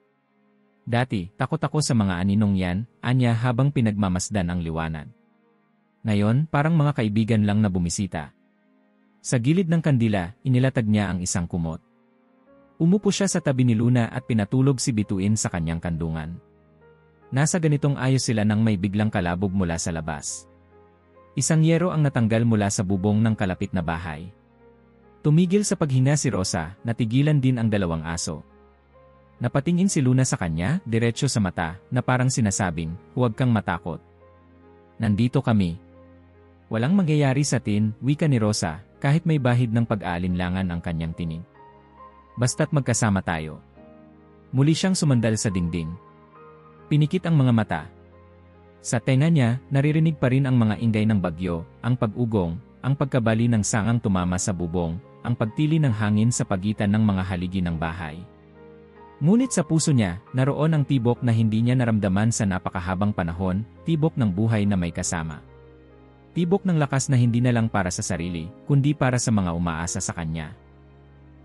Dati, takot ako sa mga aninong yan, anya habang pinagmamasdan ang liwanag. Ngayon, parang mga kaibigan lang na bumisita. Sa gilid ng kandila, inilatag niya ang isang kumot. Umupo siya sa tabi ni Luna at pinatulog si Bituin sa kanyang kandungan. Nasa ganitong ayos sila nang may biglang kalabog mula sa labas. Isang yero ang natanggal mula sa bubong ng kalapit na bahay. Tumigil sa paghinga si Rosa, natigilan din ang dalawang aso. Napatingin si Luna sa kanya, diretso sa mata, na parang sinasabing, huwag kang matakot. Nandito kami. Walang mangyayari sa atin, wika ni Rosa, kahit may bahid ng pag-aalinlangan ang kanyang tinig. Basta't magkasama tayo. Muli siyang sumandal sa dingding. Pinikit ang mga mata. Sa tenga niya, naririnig pa rin ang mga ingay ng bagyo, ang pag-ugong, ang pagkabali ng sangang tumama sa bubong, ang pagtili ng hangin sa pagitan ng mga haligi ng bahay. Ngunit sa puso niya, naroon ang tibok na hindi niya naramdaman sa napakahabang panahon, tibok ng buhay na may kasama. Tibok ng lakas na hindi na lang para sa sarili, kundi para sa mga umaasa sa kanya.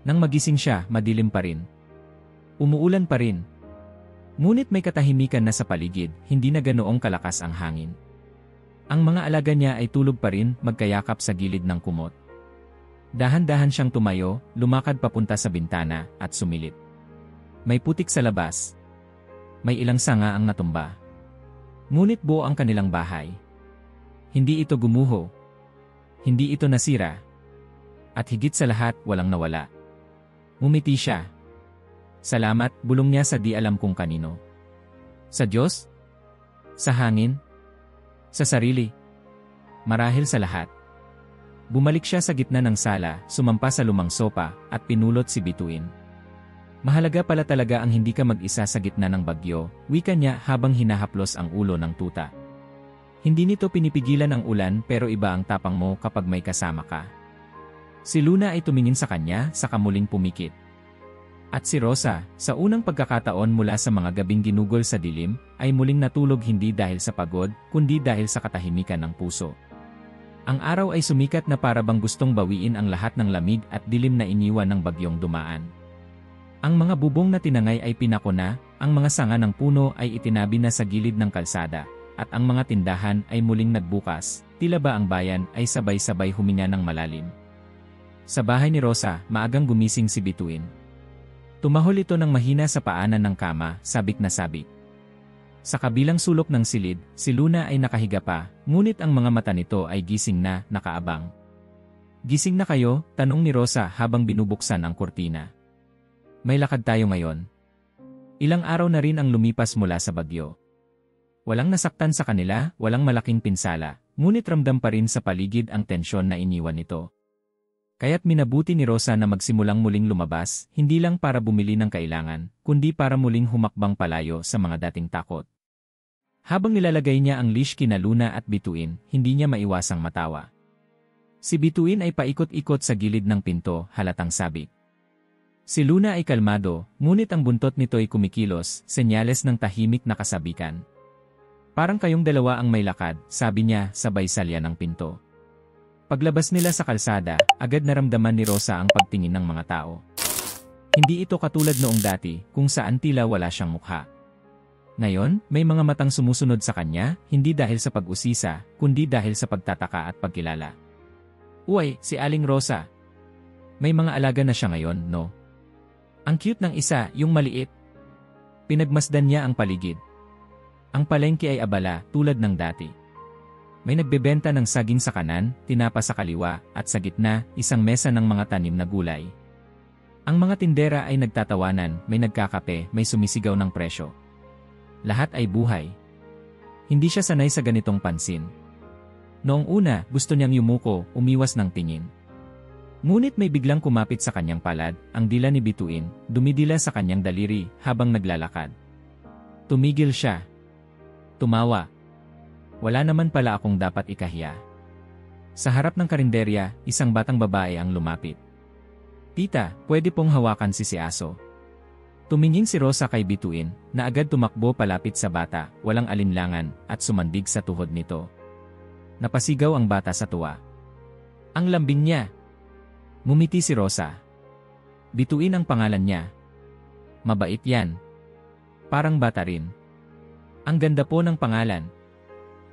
Nang magising siya, madilim pa rin. Umuulan pa rin. Ngunit may katahimikan na sa paligid, hindi na ganoong kalakas ang hangin. Ang mga alaga niya ay tulog pa rin, magkayakap sa gilid ng kumot. Dahan-dahan siyang tumayo, lumakad papunta sa bintana, at sumilip. May putik sa labas. May ilang sanga ang natumba. Ngunit buo ang kanilang bahay. Hindi ito gumuho. Hindi ito nasira. At higit sa lahat, walang nawala. Ngumiti siya. Salamat, bulong niya sa di alam kung kanino. Sa Diyos? Sa hangin? Sa sarili? Marahil sa lahat. Bumalik siya sa gitna ng sala, sumampa sa lumang sopa, at pinulot si Bituin. Mahalaga pala talaga ang hindi ka mag-isa sa gitna ng bagyo, wika niya habang hinahaplos ang ulo ng tuta. Hindi nito pinipigilan ang ulan pero iba ang tapang mo kapag may kasama ka. Si Luna ay tumingin sa kanya, saka muling pumikit. At si Rosa, sa unang pagkakataon mula sa mga gabing ginugol sa dilim, ay muling natulog hindi dahil sa pagod, kundi dahil sa katahimikan ng puso. Ang araw ay sumikat na para bang gustong bawiin ang lahat ng lamig at dilim na iniwan ng bagyong dumaan. Ang mga bubong na tinangay ay pinako na, ang mga sanga ng puno ay itinabi na sa gilid ng kalsada, at ang mga tindahan ay muling nagbukas, tila ba ang bayan ay sabay-sabay huminga ng malalim. Sa bahay ni Rosa, maagang gumising si Bituin. Tumahol ito ng mahina sa paanan ng kama, sabik na sabik. Sa kabilang sulok ng silid, si Luna ay nakahiga pa, ngunit ang mga mata nito ay gising na, nakaabang. Gising na kayo? Tanong ni Rosa habang binubuksan ang kurtina. May lakad tayo ngayon. Ilang araw na rin ang lumipas mula sa bagyo. Walang nasaktan sa kanila, walang malaking pinsala, ngunit ramdam pa rin sa paligid ang tensyon na iniwan nito. Kaya't minabuti ni Rosa na magsimulang muling lumabas, hindi lang para bumili ng kailangan, kundi para muling humakbang palayo sa mga dating takot. Habang nilalagay niya ang leash kina Luna at Bituin, hindi niya maiwasang matawa. Si Bituin ay paikot-ikot sa gilid ng pinto, halatang sabik. Si Luna ay kalmado, ngunit ang buntot nito ay kumikilos, senyales ng tahimik na kasabikan. Parang kayong dalawa ang may lakad, sabi niya, sabay salya ng pinto. Paglabas nila sa kalsada, agad naramdaman ni Rosa ang pagtingin ng mga tao. Hindi ito katulad noong dati, kung saan tila wala siyang mukha. Ngayon, may mga matang sumusunod sa kanya, hindi dahil sa pag-usisa, kundi dahil sa pagtataka at pagkilala. Uy, si Aling Rosa. May mga alaga na siya ngayon, no? Ang cute ng isa, yung maliit. Pinagmasdan niya ang paligid. Ang palengke ay abala, tulad ng dati. May nagbebenta ng saging sa kanan, tinapa sa kaliwa, at sa gitna, isang mesa ng mga tanim na gulay. Ang mga tindera ay nagtatawanan, may nagkakape, may sumisigaw ng presyo. Lahat ay buhay. Hindi siya sanay sa ganitong pansin. Noong una, gusto niyang yumuko, umiwas ng tingin. Ngunit may biglang kumapit sa kanyang palad, ang dila ni Bituin, dumidila sa kanyang daliri habang naglalakad. Tumigil siya. Tumawa. Wala naman pala akong dapat ikahiya. Sa harap ng karinderya, isang batang babae ang lumapit. Tita, pwede pong hawakan si Aso. Tumingin si Rosa kay Bituin, na agad tumakbo palapit sa bata, walang alinlangan, at sumandig sa tuhod nito. Napasigaw ang bata sa tuwa. Ang lambing niya. Ngumiti si Rosa. Bituin ang pangalan niya. Mabait yan. Parang bata rin. Ang ganda po ng pangalan.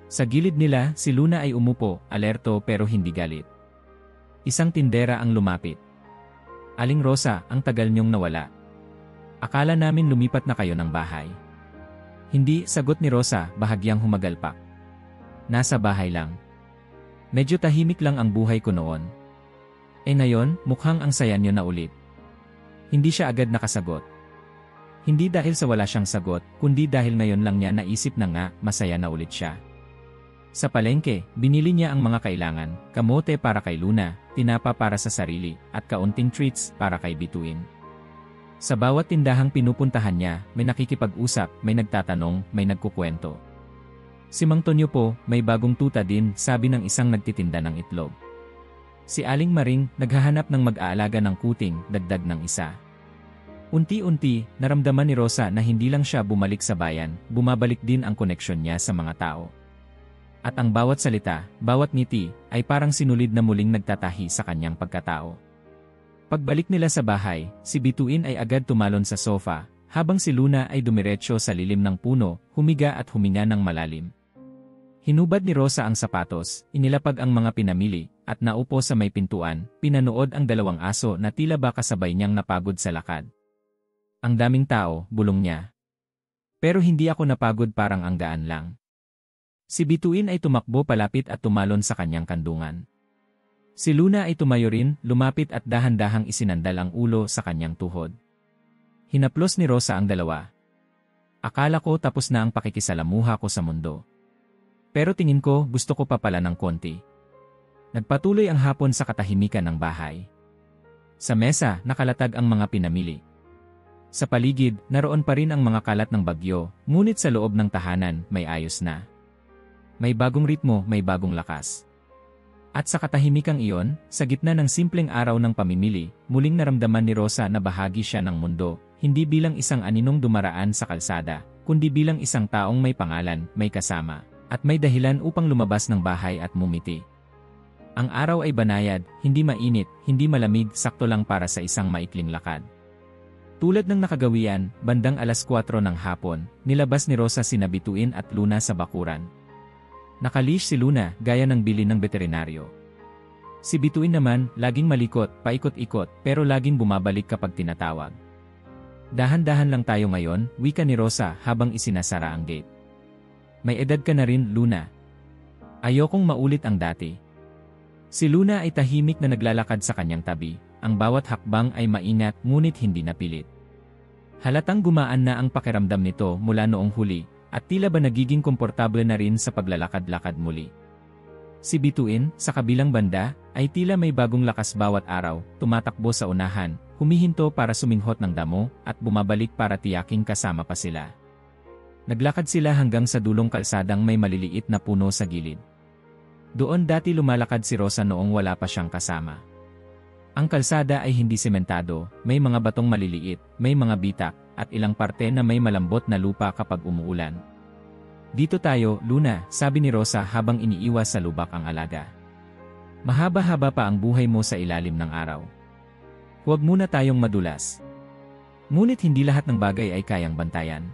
Sa gilid nila, si Luna ay umupo, alerto pero hindi galit. Isang tindera ang lumapit. Aling Rosa, ang tagal niyong nawala. Akala namin lumipat na kayo ng bahay. Hindi, sagot ni Rosa, bahagyang humagalpak. Nasa bahay lang. Medyo tahimik lang ang buhay ko noon. Ngayon, mukhang ang saya niyo na ulit. Hindi siya agad nakasagot. Hindi dahil sa wala siyang sagot, kundi dahil ngayon lang niya naisip na nga, masaya na ulit siya. Sa palengke, binili niya ang mga kailangan, kamote para kay Luna, tinapa para sa sarili, at kaunting treats para kay Bituin. Sa bawat tindahang pinupuntahan niya, may nakikipag-usap, may nagtatanong, may nagkukwento. Si Mang Tonyo po, may bagong tuta din, sabi ng isang nagtitinda ng itlog. Si Aling Maring, naghahanap ng mag-aalaga ng kuting, dagdag ng isa. Unti-unti, naramdaman ni Rosa na hindi lang siya bumalik sa bayan, bumabalik din ang koneksyon niya sa mga tao. At ang bawat salita, bawat ngiti, ay parang sinulid na muling nagtatahi sa kanyang pagkatao. Pagbalik nila sa bahay, si Bituin ay agad tumalon sa sofa, habang si Luna ay dumiretso sa lilim ng puno, humiga at huminga ng malalim. Hinubad ni Rosa ang sapatos, inilapag ang mga pinamili, at naupo sa may pintuan, pinanood ang dalawang aso na tila ba kasabay niyang napagod sa lakad. Ang daming tao, bulong niya. Pero hindi ako napagod, parang ang gaan lang. Si Bituin ay tumakbo palapit at tumalon sa kanyang kandungan. Si Luna ay tumayo rin, lumapit at dahan-dahang isinandal ang ulo sa kanyang tuhod. Hinaplos ni Rosa ang dalawa. Akala ko tapos na ang pakikisalamuha ko sa mundo. Pero tingin ko, gusto ko pa pala ng konti. Nagpatuloy ang hapon sa katahimikan ng bahay. Sa mesa, nakalatag ang mga pinamili. Sa paligid, naroon pa rin ang mga kalat ng bagyo, ngunit sa loob ng tahanan, may ayos na. May bagong ritmo, may bagong lakas. At sa katahimikang iyon, sa gitna ng simpleng araw ng pamimili, muling naramdaman ni Rosa na bahagi siya ng mundo, hindi bilang isang aninong dumaraan sa kalsada, kundi bilang isang taong may pangalan, may kasama, at may dahilan upang lumabas ng bahay at mumiti. Ang araw ay banayad, hindi mainit, hindi malamig, sakto lang para sa isang maikling lakad. Tulad ng nakagawian, bandang 4:00 ng hapon, nilabas ni Rosa sina Bituin at Luna sa bakuran. Nakalish si Luna, gaya ng bilin ng veterinaryo. Si Bituin naman, laging malikot, paikot-ikot, pero laging bumabalik kapag tinatawag. Dahan-dahan lang tayo ngayon, wika ni Rosa habang isinasara ang gate. May edad ka na rin, Luna. Ayokong maulit ang dati. Si Luna ay tahimik na naglalakad sa kanyang tabi, ang bawat hakbang ay maingat ngunit hindi napilit. Halatang gumaan na ang pakiramdam nito mula noong huli, at tila ba nagiging komportable na rin sa paglalakad-lakad muli. Si Bituin, sa kabilang banda, ay tila may bagong lakas bawat araw, tumatakbo sa unahan, humihinto para suminghot ng damo, at bumabalik para tiyaking kasama pa sila. Naglakad sila hanggang sa dulong kalsadang may maliliit na puno sa gilid. Doon dati lumalakad si Rosa noong wala pa siyang kasama. Ang kalsada ay hindi sementado, may mga batong maliliit, may mga bitak, at ilang parte na may malambot na lupa kapag umuulan. Dito tayo, Luna, sabi ni Rosa habang iniiwas sa lubak ang alaga. Mahaba-haba pa ang buhay mo sa ilalim ng araw. Huwag muna tayong madulas. Ngunit hindi lahat ng bagay ay kayang bantayan.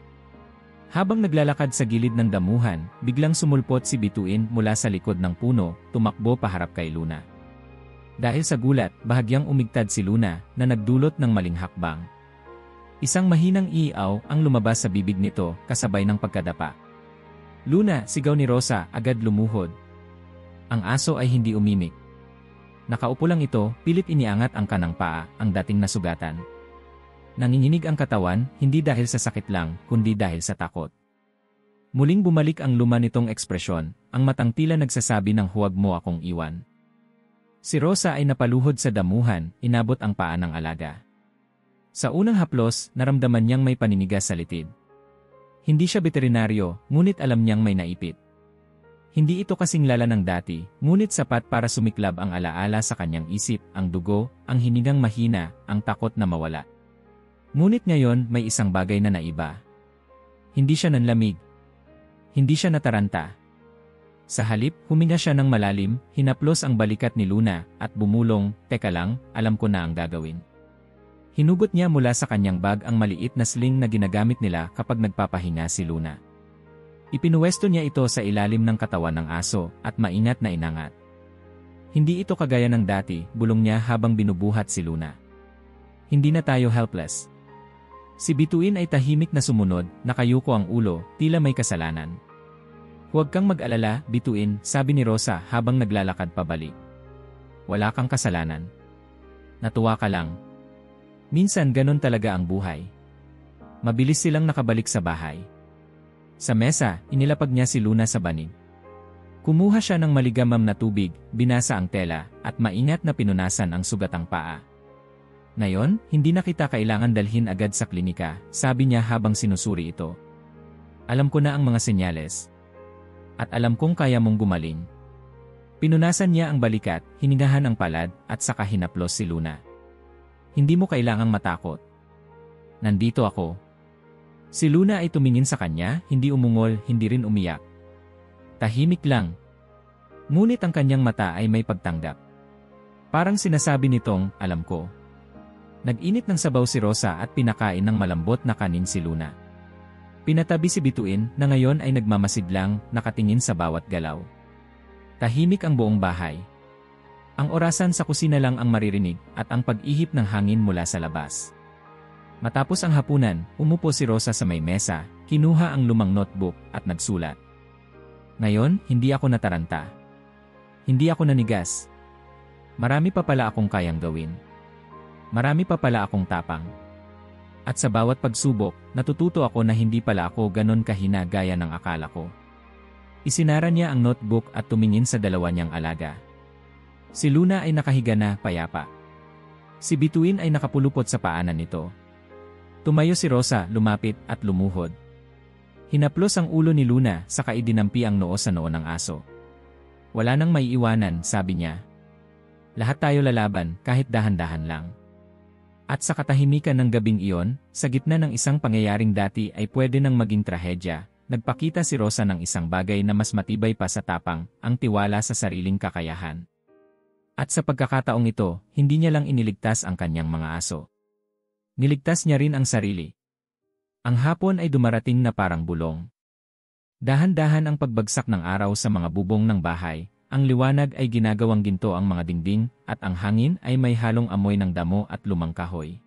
Habang naglalakad sa gilid ng damuhan, biglang sumulpot si Bituin mula sa likod ng puno, tumakbo paharap kay Luna. Dahil sa gulat, bahagyang umigtad si Luna na nagdulot ng maling hakbang. Isang mahinang iiaw ang lumabas sa bibig nito kasabay ng pagkadapa. Luna, sigaw ni Rosa, agad lumuhod. Ang aso ay hindi umimik. Nakaupo lang ito, pilit iniangat ang kanang paa, ang dating nasugatan. Nanginginig ang katawan, hindi dahil sa sakit lang, kundi dahil sa takot. Muling bumalik ang luma nitong ekspresyon, ang matang tila nagsasabi ng huwag mo akong iwan. Si Rosa ay napaluhod sa damuhan, inabot ang paa ng alaga. Sa unang haplos, naramdaman niyang may paninigas sa litid. Hindi siya veterinaryo, ngunit alam niyang may naipit. Hindi ito kasing lala ng dati, ngunit sapat para sumiklab ang alaala sa kanyang isip, ang dugo, ang hiningang mahina, ang takot na mawala. Ngunit ngayon may isang bagay na naiba. Hindi siya nanlamig. Hindi siya nataranta. Sa halip, huminga siya ng malalim, hinaplos ang balikat ni Luna, at bumulong, teka lang, alam ko na ang gagawin. Hinugot niya mula sa kanyang bag ang maliit na sling na ginagamit nila kapag nagpapahinga si Luna. Ipinuwesto niya ito sa ilalim ng katawan ng aso, at maingat na inangat. Hindi ito kagaya ng dati, bulong niya habang binubuhat si Luna. Hindi na tayo helpless. Si Bituin ay tahimik na sumunod, nakayuko ang ulo, tila may kasalanan. Huwag kang mag-alala, Bituin, sabi ni Rosa habang naglalakad pabalik. Wala kang kasalanan. Natuwa ka lang. Minsan ganon talaga ang buhay. Mabilis silang nakabalik sa bahay. Sa mesa, inilapag niya si Luna sa banig. Kumuha siya ng maligamam na tubig, binasa ang tela, at maingat na pinunasan ang sugatang paa. Ngayon, hindi na kita kailangan dalhin agad sa klinika, sabi niya habang sinusuri ito. Alam ko na ang mga senyales. At alam kong kaya mong gumaling. Pinunasan niya ang balikat, hiningahan ang palad, at saka hinaplos si Luna. Hindi mo kailangang matakot. Nandito ako. Si Luna ay tumingin sa kanya, hindi umungol, hindi rin umiyak. Tahimik lang. Ngunit ang kanyang mata ay may pagtanggap. Parang sinasabi nitong, alam ko. Nag-init ng sabaw si Rosa at pinakain ng malambot na kanin si Luna. Pinatabi si Bituin na ngayon ay nagmamasid lang, nakatingin sa bawat galaw. Tahimik ang buong bahay. Ang orasan sa kusina lang ang maririnig at ang pag-ihip ng hangin mula sa labas. Matapos ang hapunan, umupo si Rosa sa may mesa, kinuha ang lumang notebook at nagsulat. Ngayon, hindi ako nataranta. Hindi ako nanigas. Marami pa pala akong kayang gawin. Marami pa pala akong tapang. At sa bawat pagsubok, natututo ako na hindi pala ako ganon kahina gaya ng akala ko. Isinara niya ang notebook at tumingin sa dalawa niyang alaga. Si Luna ay nakahiga na, payapa. Si Bituin ay nakapulupot sa paanan nito. Tumayo si Rosa, lumapit at lumuhod. Hinaplos ang ulo ni Luna, saka idinampi ang noo sa noo ng aso. Wala nang maiiwanan, sabi niya. Lahat tayo lalaban, kahit dahan-dahan lang. At sa katahimikan ng gabing iyon, sa gitna ng isang pangyayaring dati ay pwede nang maging trahedya, nagpakita si Rosa ng isang bagay na mas matibay pa sa tapang, ang tiwala sa sariling kakayahan. At sa pagkakataong ito, hindi niya lang iniligtas ang kanyang mga aso. Niligtas niya rin ang sarili. Ang hapon ay dumarating na parang bulong. Dahan-dahan ang pagbagsak ng araw sa mga bubong ng bahay. Ang liwanag ay ginagawang ginto ang mga dingding, at ang hangin ay may halong amoy ng damo at lumang kahoy.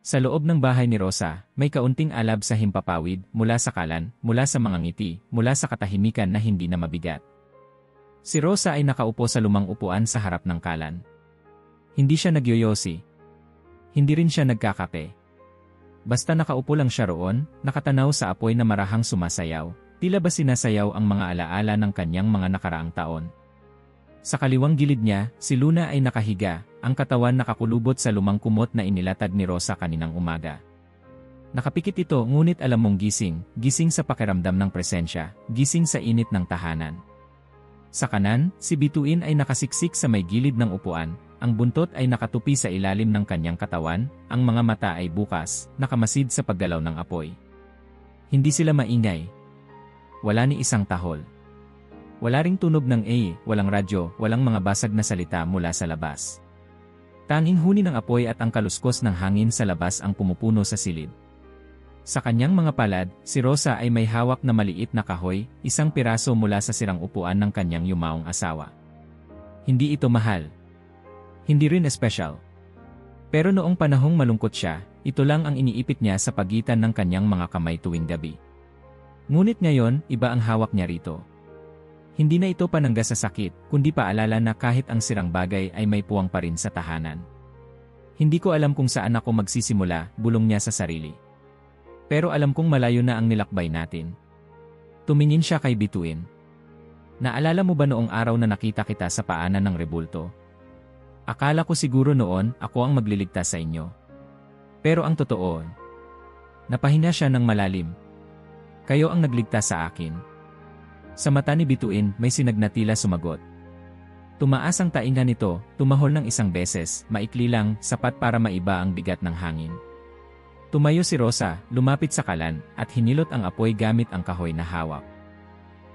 Sa loob ng bahay ni Rosa, may kaunting alab sa himpapawid, mula sa kalan, mula sa mga ngiti, mula sa katahimikan na hindi na mabigat. Si Rosa ay nakaupo sa lumang upuan sa harap ng kalan. Hindi siya nagyoyosi. Hindi rin siya nagkakape. Basta nakaupo lang siya roon, nakatanaw sa apoy na marahang sumasayaw, tila ba sinasayaw ang mga alaala ng kanyang mga nakaraang taon. Sa kaliwang gilid niya, si Luna ay nakahiga, ang katawan nakakulubot sa lumang kumot na inilatag ni Rosa kaninang umaga. Nakapikit ito ngunit alam mong gising sa pakiramdam ng presensya, gising sa init ng tahanan. Sa kanan, si Bituin ay nakasiksik sa may gilid ng upuan, ang buntot ay nakatupi sa ilalim ng kanyang katawan, ang mga mata ay bukas, nakamasid sa paggalaw ng apoy. Hindi sila maingay. Wala ni isang tahol. Wala ring tunog ng walang radyo, walang mga basag na salita mula sa labas. Tanging huni ng apoy at ang kaluskos ng hangin sa labas ang pumupuno sa silid. Sa kanyang mga palad, si Rosa ay may hawak na maliit na kahoy, isang piraso mula sa sirang upuan ng kanyang yumaong asawa. Hindi ito mahal. Hindi rin espesyal. Pero noong panahong malungkot siya, ito lang ang iniipit niya sa pagitan ng kanyang mga kamay tuwing gabi. Ngunit ngayon, iba ang hawak niya rito. Hindi na ito panangga sa sakit, kundi paalala na kahit ang sirang bagay ay may puwang pa rin sa tahanan. Hindi ko alam kung saan ako magsisimula, bulong niya sa sarili. Pero alam kong malayo na ang nilakbay natin. Tumingin siya kay Bituin. Naalala mo ba noong araw na nakita kita sa paanan ng rebulto? Akala ko siguro noon ako ang magliligtas sa inyo. Pero ang totoo, napahinga siya ng malalim. Kayo ang nagligtas sa akin. Sa mata ni Bituin may sinag na tila sumagot. Tumaas ang tainga nito, tumahol ng isang beses, maikli lang, sapat para maiba ang bigat ng hangin. Tumayo si Rosa, lumapit sa kalan, at hinilot ang apoy gamit ang kahoy na hawak.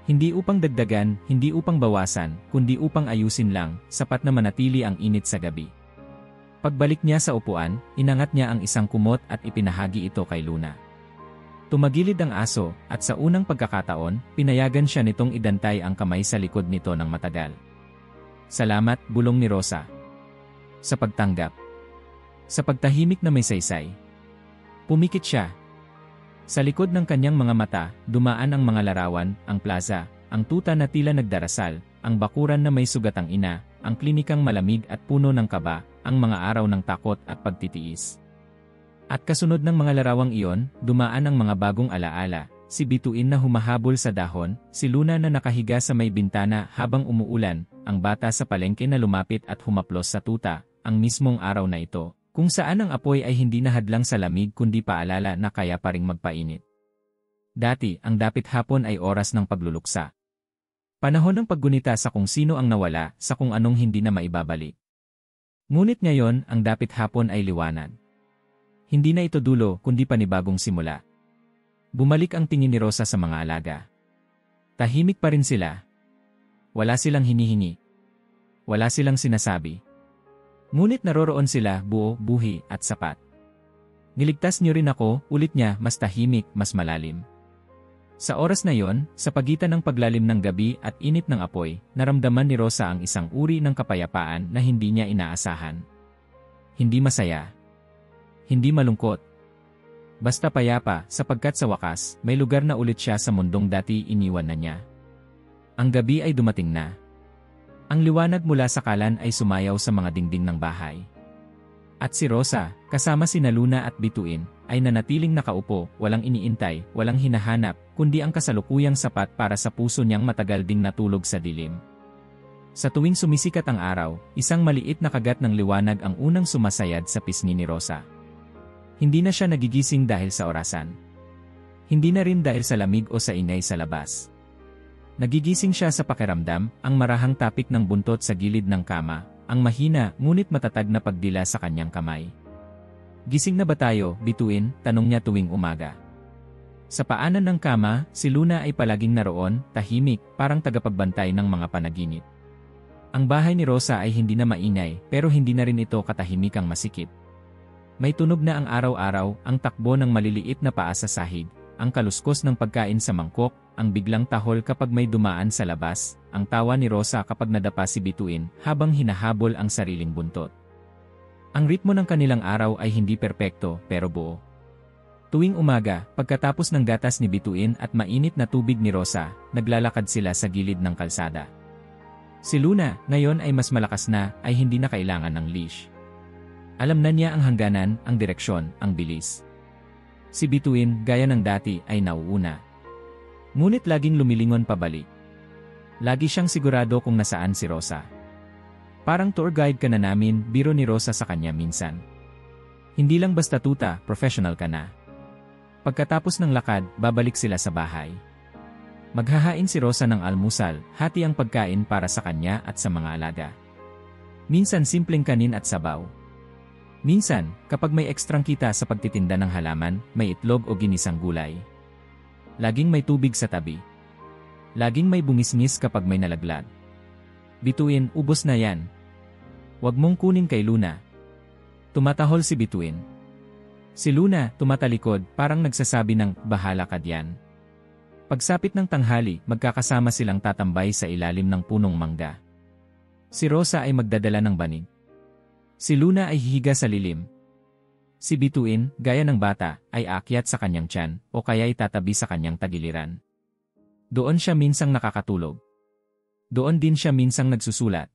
Hindi upang dagdagan, hindi upang bawasan, kundi upang ayusin lang, sapat na manatili ang init sa gabi. Pagbalik niya sa upuan, inangat niya ang isang kumot at ipinahagi ito kay Luna. Tumagilid ang aso, at sa unang pagkakataon, pinayagan siya nitong idantay ang kamay sa likod nito ng matagal. Salamat, bulong ni Rosa. Sa pagtanggap. Sa pagtahimik na may saysay. Pumikit siya. Sa likod ng kanyang mga mata, dumaan ang mga larawan, ang plaza, ang tuta na tila nagdarasal, ang bakuran na may sugatang ina, ang klinikang malamig at puno ng kaba, ang mga araw ng takot at pagtitiis. At kasunod ng mga larawang iyon, dumaan ang mga bagong alaala, si Bituin na humahabol sa dahon, si Luna na nakahiga sa may bintana habang umuulan, ang bata sa palengke na lumapit at humaplos sa tuta, ang mismong araw na ito. Kung saan ang apoy ay hindi nahadlang sa lamig kundi paalala na kaya pa ring magpainit. Dati, ang dapit hapon ay oras ng pagluluksa. Panahon ng paggunita sa kung sino ang nawala, sa kung anong hindi na maibabalik. Ngunit ngayon, ang dapit hapon ay liwanag. Hindi na ito dulo kundi panibagong simula. Bumalik ang tingin ni Rosa sa mga alaga. Tahimik pa rin sila. Wala silang hinihingi. Wala silang sinasabi. Ngunit naroroon sila, buo, buhi, at sapat. Niligtas niyo rin ako, ulit niya, mas tahimik, mas malalim. Sa oras na yon, sa pagitan ng paglalim ng gabi at init ng apoy, naramdaman ni Rosa ang isang uri ng kapayapaan na hindi niya inaasahan. Hindi masaya. Hindi malungkot. Basta payapa, sapagkat sa wakas, may lugar na ulit siya sa mundong dati iniwan na niya. Ang gabi ay dumating na. Ang liwanag mula sa kalan ay sumayaw sa mga dingding ng bahay. At si Rosa, kasama sina Luna at Bituin, ay nanatiling nakaupo, walang iniintay, walang hinahanap, kundi ang kasalukuyang sapat para sa puso niyang matagal ding natulog sa dilim. Sa tuwing sumisikat ang araw, isang maliit na kagat ng liwanag ang unang sumasayad sa pisngi ni Rosa. Hindi na siya nagigising dahil sa orasan. Hindi na rin dahil sa lamig o sa ingay sa labas. Nagigising siya sa pakiramdam, ang marahang tapik ng buntot sa gilid ng kama, ang mahina ngunit matatag na pagdila sa kanyang kamay. Gising na ba tayo, Bituin? Tanong niya tuwing umaga. Sa paanan ng kama, si Luna ay palaging naroon, tahimik, parang tagapagbantay ng mga panaginip. Ang bahay ni Rosa ay hindi na maingay, pero hindi na rin ito katahimikang masikip. May tunog na ang araw-araw, ang takbo ng maliliit na paa sa sahig, ang kaluskos ng pagkain sa mangkok, ang biglang tahol kapag may dumaan sa labas, ang tawa ni Rosa kapag nadapa si Bituin habang hinahabol ang sariling buntot. Ang ritmo ng kanilang araw ay hindi perpekto pero buo. Tuwing umaga, pagkatapos ng gatas ni Bituin at mainit na tubig ni Rosa, naglalakad sila sa gilid ng kalsada. Si Luna, ngayon ay mas malakas na, ay hindi na kailangan ng leash. Alam na niya ang hangganan, ang direksyon, ang bilis. Si Bituin, gaya ng dati, ay nauuna. Ngunit laging lumilingon pabalik. Lagi siyang sigurado kung nasaan si Rosa. Parang tour guide ka na namin, biro ni Rosa sa kanya minsan. Hindi lang basta tuta, professional ka na. Pagkatapos ng lakad, babalik sila sa bahay. Maghahain si Rosa ng almusal, hati ang pagkain para sa kanya at sa mga alaga. Minsan simpleng kanin at sabaw. Minsan, kapag may ekstrang kita sa pagtitinda ng halaman, may itlog o ginisang gulay. Laging may tubig sa tabi. Laging may bungisngis kapag may nalaglag. Bituin, ubos na yan. Huwag mong kunin kay Luna. Tumatahol si Bituin. Si Luna, tumatalikod, parang nagsasabi ng, bahala ka diyan. Pagsapit ng tanghali, magkakasama silang tatambay sa ilalim ng punong mangga. Si Rosa ay magdadala ng banig. Si Luna ay hihiga sa lilim. Si Bituin, gaya ng bata, ay aakyat sa kanyang tiyan o kaya'y tatabi sa kanyang tagiliran. Doon siya minsang nakakatulog. Doon din siya minsang nagsusulat.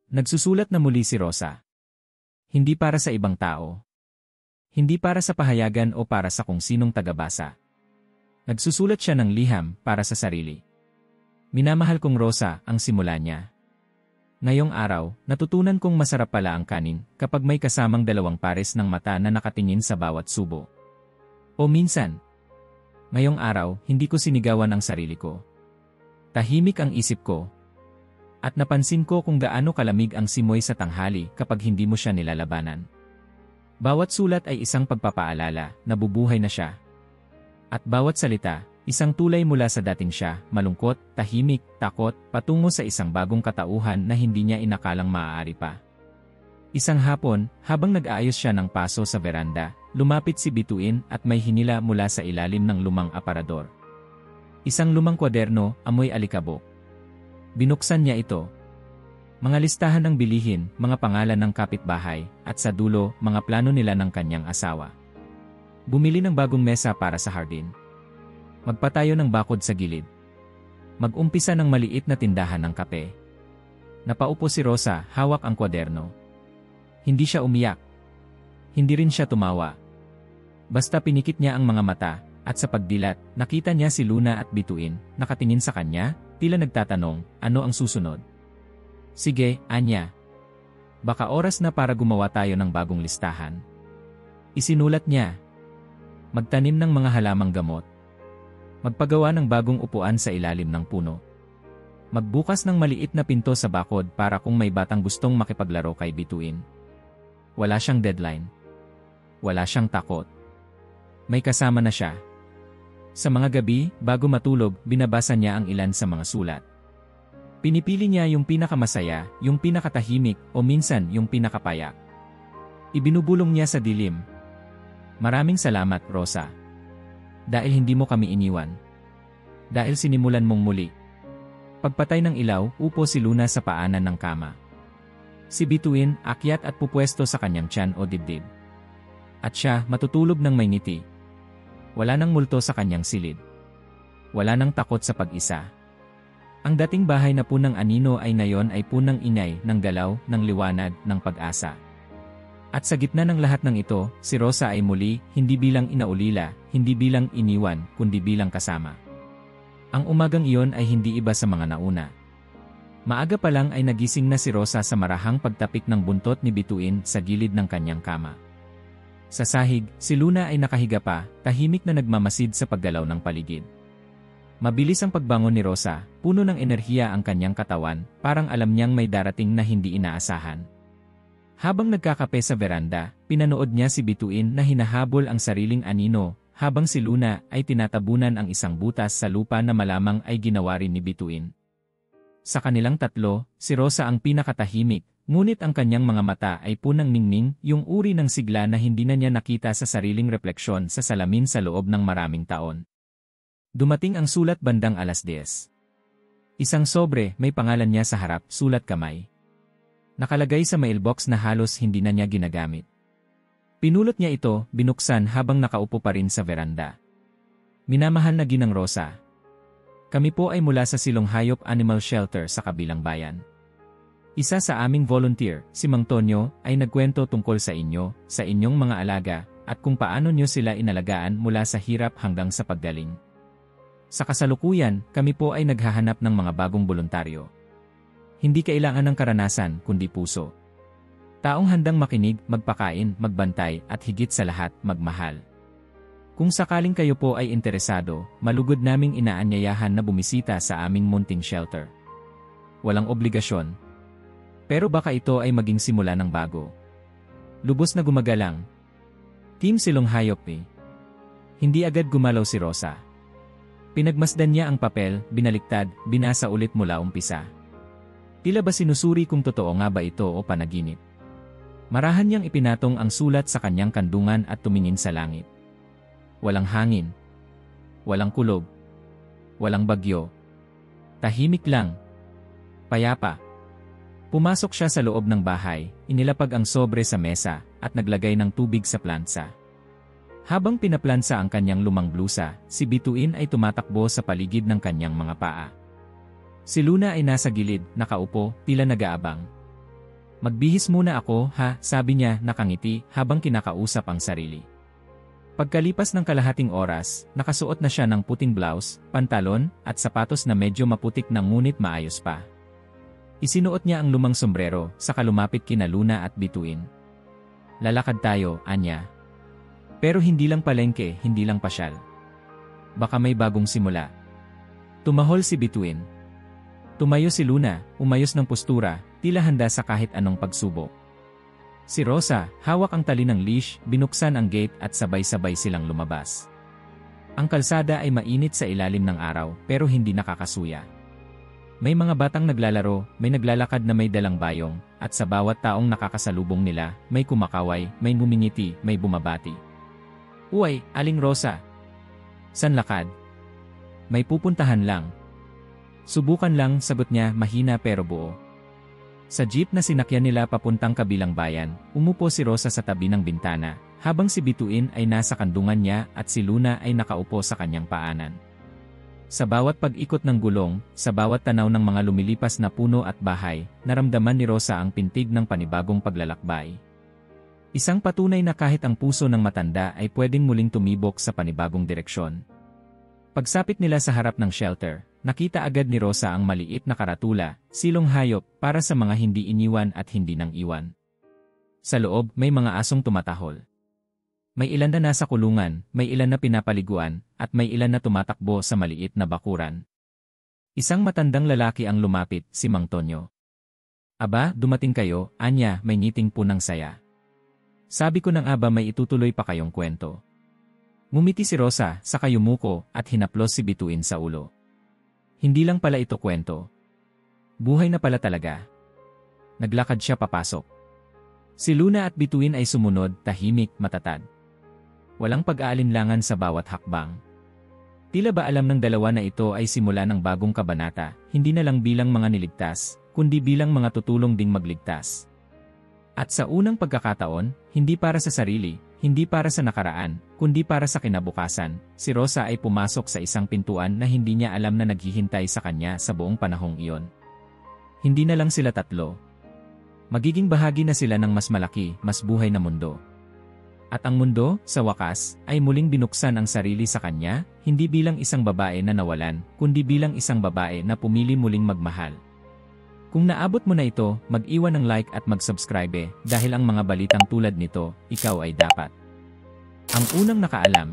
Nagsusulat na muli si Rosa. Hindi para sa ibang tao. Hindi para sa pahayagan o para sa kung sinong tagabasa. Nagsusulat siya ng liham para sa sarili. Minamahal kong Rosa ang simula niya. Ngayong araw, natutunan kong masarap pala ang kanin kapag may kasamang dalawang pares ng mata na nakatingin sa bawat subo. O minsan, ngayong araw, hindi ko sinigawan ang sarili ko. Tahimik ang isip ko. At napansin ko kung gaano kalamig ang simoy sa tanghali kapag hindi mo siya nilalabanan. Bawat sulat ay isang pagpapaalala na bubuhay na siya. At bawat salita, isang tulay mula sa dating siya, malungkot, tahimik, takot, patungo sa isang bagong katauhan na hindi niya inakalang maaari pa. Isang hapon, habang nag-aayos siya ng paso sa veranda, lumapit si Bituin at may hinila mula sa ilalim ng lumang aparador. Isang lumang kwaderno, amoy alikabok. Binuksan niya ito. Mga listahan ng bilihin, mga pangalan ng kapitbahay, at sa dulo, mga plano nila ng kanyang asawa. Bumili ng bagong mesa para sa hardin. Magpatayo ng bakod sa gilid. Mag-umpisa ng maliit na tindahan ng kape. Napaupo si Rosa, hawak ang kwaderno. Hindi siya umiyak. Hindi rin siya tumawa. Basta pinikit niya ang mga mata, at sa pagdilat, nakita niya si Luna at Bituin, nakatingin sa kanya, tila nagtatanong, ano ang susunod? Sige, Anya. Baka oras na para gumawa tayo ng bagong listahan. Isinulat niya. Magtanim ng mga halamang gamot. Magpagawa ng bagong upuan sa ilalim ng puno. Magbukas ng maliit na pinto sa bakod para kung may batang gustong makipaglaro kay Bituin. Wala siyang deadline. Wala siyang takot. May kasama na siya. Sa mga gabi, bago matulog, binabasa niya ang ilan sa mga sulat. Pinipili niya yung pinakamasaya, yung pinakatahimik, o minsan yung pinakapayak. Ibinubulong niya sa dilim. Maraming salamat, Rosa. Dahil hindi mo kami iniwan. Dahil sinimulan mong muli. Pagpatay ng ilaw, upo si Luna sa paanan ng kama. Si Bituin, akyat at pupwesto sa kanyang tiyan o dibdib. At siya, matutulog ng may ngiti. Wala nang multo sa kanyang silid. Wala nang takot sa pag-isa. Ang dating bahay na punang anino ay ngayon ay punang inay ng galaw, ng liwanag, ng pag-asa. At sa gitna ng lahat ng ito, si Rosa ay muli, hindi bilang inaulila, hindi bilang iniwan, kundi bilang kasama. Ang umagang iyon ay hindi iba sa mga nauna. Maaga pa lang ay nagising na si Rosa sa marahang pagtapik ng buntot ni Bituin sa gilid ng kanyang kama. Sa sahig, si Luna ay nakahiga pa, tahimik na nagmamasid sa paggalaw ng paligid. Mabilis ang pagbangon ni Rosa, puno ng enerhiya ang kanyang katawan, parang alam niyang may darating na hindi inaasahan. Habang nagkakape sa veranda, pinanood niya si Bituin na hinahabol ang sariling anino, habang si Luna ay tinatabunan ang isang butas sa lupa na malamang ay ginawa rin ni Bituin. Sa kanilang tatlo, si Rosa ang pinakatahimik, ngunit ang kanyang mga mata ay punang ningning, yung uri ng sigla na hindi na niya nakita sa sariling refleksyon sa salamin sa loob ng maraming taon. Dumating ang sulat bandang 10:00. Isang sobre, may pangalan niya sa harap, sulat kamay. Nakalagay sa mailbox na halos hindi na niya ginagamit. Pinulot niya ito, binuksan habang nakaupo pa rin sa veranda. Minamahal na Ginang Rosa. Kami po ay mula sa Silong Hayop Animal Shelter sa kabilang bayan. Isa sa aming volunteer, si Mang Tonyo, ay nagkwento tungkol sa inyo, sa inyong mga alaga, at kung paano nyo sila inalagaan mula sa hirap hanggang sa paggaling. Sa kasalukuyan, kami po ay naghahanap ng mga bagong voluntaryo. Hindi kailangan ng karanasan, kundi puso. Taong handang makinig, magpakain, magbantay, at higit sa lahat, magmahal. Kung sakaling kayo po ay interesado, malugod naming inaanyayahan na bumisita sa aming munting shelter. Walang obligasyon. Pero baka ito ay maging simula ng bago. Lubos na gumagalang. Team Silong Hayop eh. Hindi agad gumalaw si Rosa. Pinagmasdan niya ang papel, binaliktad, binasa ulit mula umpisa. Tila ba sinusuri kung totoo nga ba ito o panaginip? Marahan niyang ipinatong ang sulat sa kanyang kandungan at tumingin sa langit. Walang hangin. Walang kulog. Walang bagyo. Tahimik lang. Payapa. Pumasok siya sa loob ng bahay, inilapag ang sobre sa mesa, at naglagay ng tubig sa plansa. Habang pinaplansa ang kanyang lumang blusa, si Bituin ay tumatakbo sa paligid ng kanyang mga paa. Si Luna ay nasa gilid, nakaupo, tila nag-aabang. Magbihis muna ako, ha, sabi niya, nakangiti, habang kinakausap ang sarili. Pagkalipas ng kalahating oras, nakasuot na siya ng puting blouse, pantalon, at sapatos na medyo maputik na ngunit maayos pa. Isinuot niya ang lumang sombrero, saka lumapit kina Luna at Bituin. Lalakad tayo, anya. Pero hindi lang palengke, hindi lang pasyal. Baka may bagong simula. Tumahol si Bituin. Tumayo si Luna, umayos ng postura, tila handa sa kahit anong pagsubok. Si Rosa, hawak ang tali ng leash, binuksan ang gate at sabay-sabay silang lumabas. Ang kalsada ay mainit sa ilalim ng araw, pero hindi nakakasuya. May mga batang naglalaro, may naglalakad na may dalang bayong, at sa bawat taong nakakasalubong nila, may kumakaway, may ngumingiti, may bumabati. Uy, Aling Rosa. San lakad? May pupuntahan lang. Subukan lang, sagot niya, mahina pero buo. Sa jeep na sinakyan nila papuntang kabilang bayan, umupo si Rosa sa tabi ng bintana, habang si Bituin ay nasa kandungan niya at si Luna ay nakaupo sa kanyang paanan. Sa bawat pag-ikot ng gulong, sa bawat tanaw ng mga lumilipas na puno at bahay, naramdaman ni Rosa ang pintig ng panibagong paglalakbay. Isang patunay na kahit ang puso ng matanda ay pwedeng muling tumibok sa panibagong direksyon. Pagsapit nila sa harap ng shelter, nakita agad ni Rosa ang maliit na karatula, Silong Hayop, para sa mga hindi iniwan at hindi nang iwan. Sa loob, may mga asong tumatahol. May ilan na nasa kulungan, may ilan na pinapaliguan, at may ilan na tumatakbo sa maliit na bakuran. Isang matandang lalaki ang lumapit, si Mang Tonyo. Aba, dumating kayo, anya, may ngiting punang saya. Sabi ko nang aba may itutuloy pa kayong kwento. Ngumiti si Rosa, saka yumuko, at hinaplos si Bituin sa ulo. Hindi lang pala ito kwento. Buhay na pala talaga. Naglakad siya papasok. Si Luna at Bituin ay sumunod, tahimik, matatag. Walang pag-aalinlangan sa bawat hakbang. Tila ba alam ng dalawa na ito ay simula ng bagong kabanata, hindi na lang bilang mga niligtas, kundi bilang mga tutulong ding magligtas. At sa unang pagkakataon, hindi para sa sarili, hindi para sa nakaraan, kundi para sa kinabukasan, si Rosa ay pumasok sa isang pintuan na hindi niya alam na naghihintay sa kanya sa buong panahong iyon. Hindi na lang sila tatlo. Magiging bahagi na sila ng mas malaki, mas buhay na mundo. At ang mundo, sa wakas, ay muling binuksan ang sarili sa kanya, hindi bilang isang babae na nawalan, kundi bilang isang babae na pumili muling magmahal. Kung naabot mo na ito, mag-iwan ng like at mag-subscribe dahil ang mga balitang tulad nito, ikaw ay dapat. Ang unang nakaalam.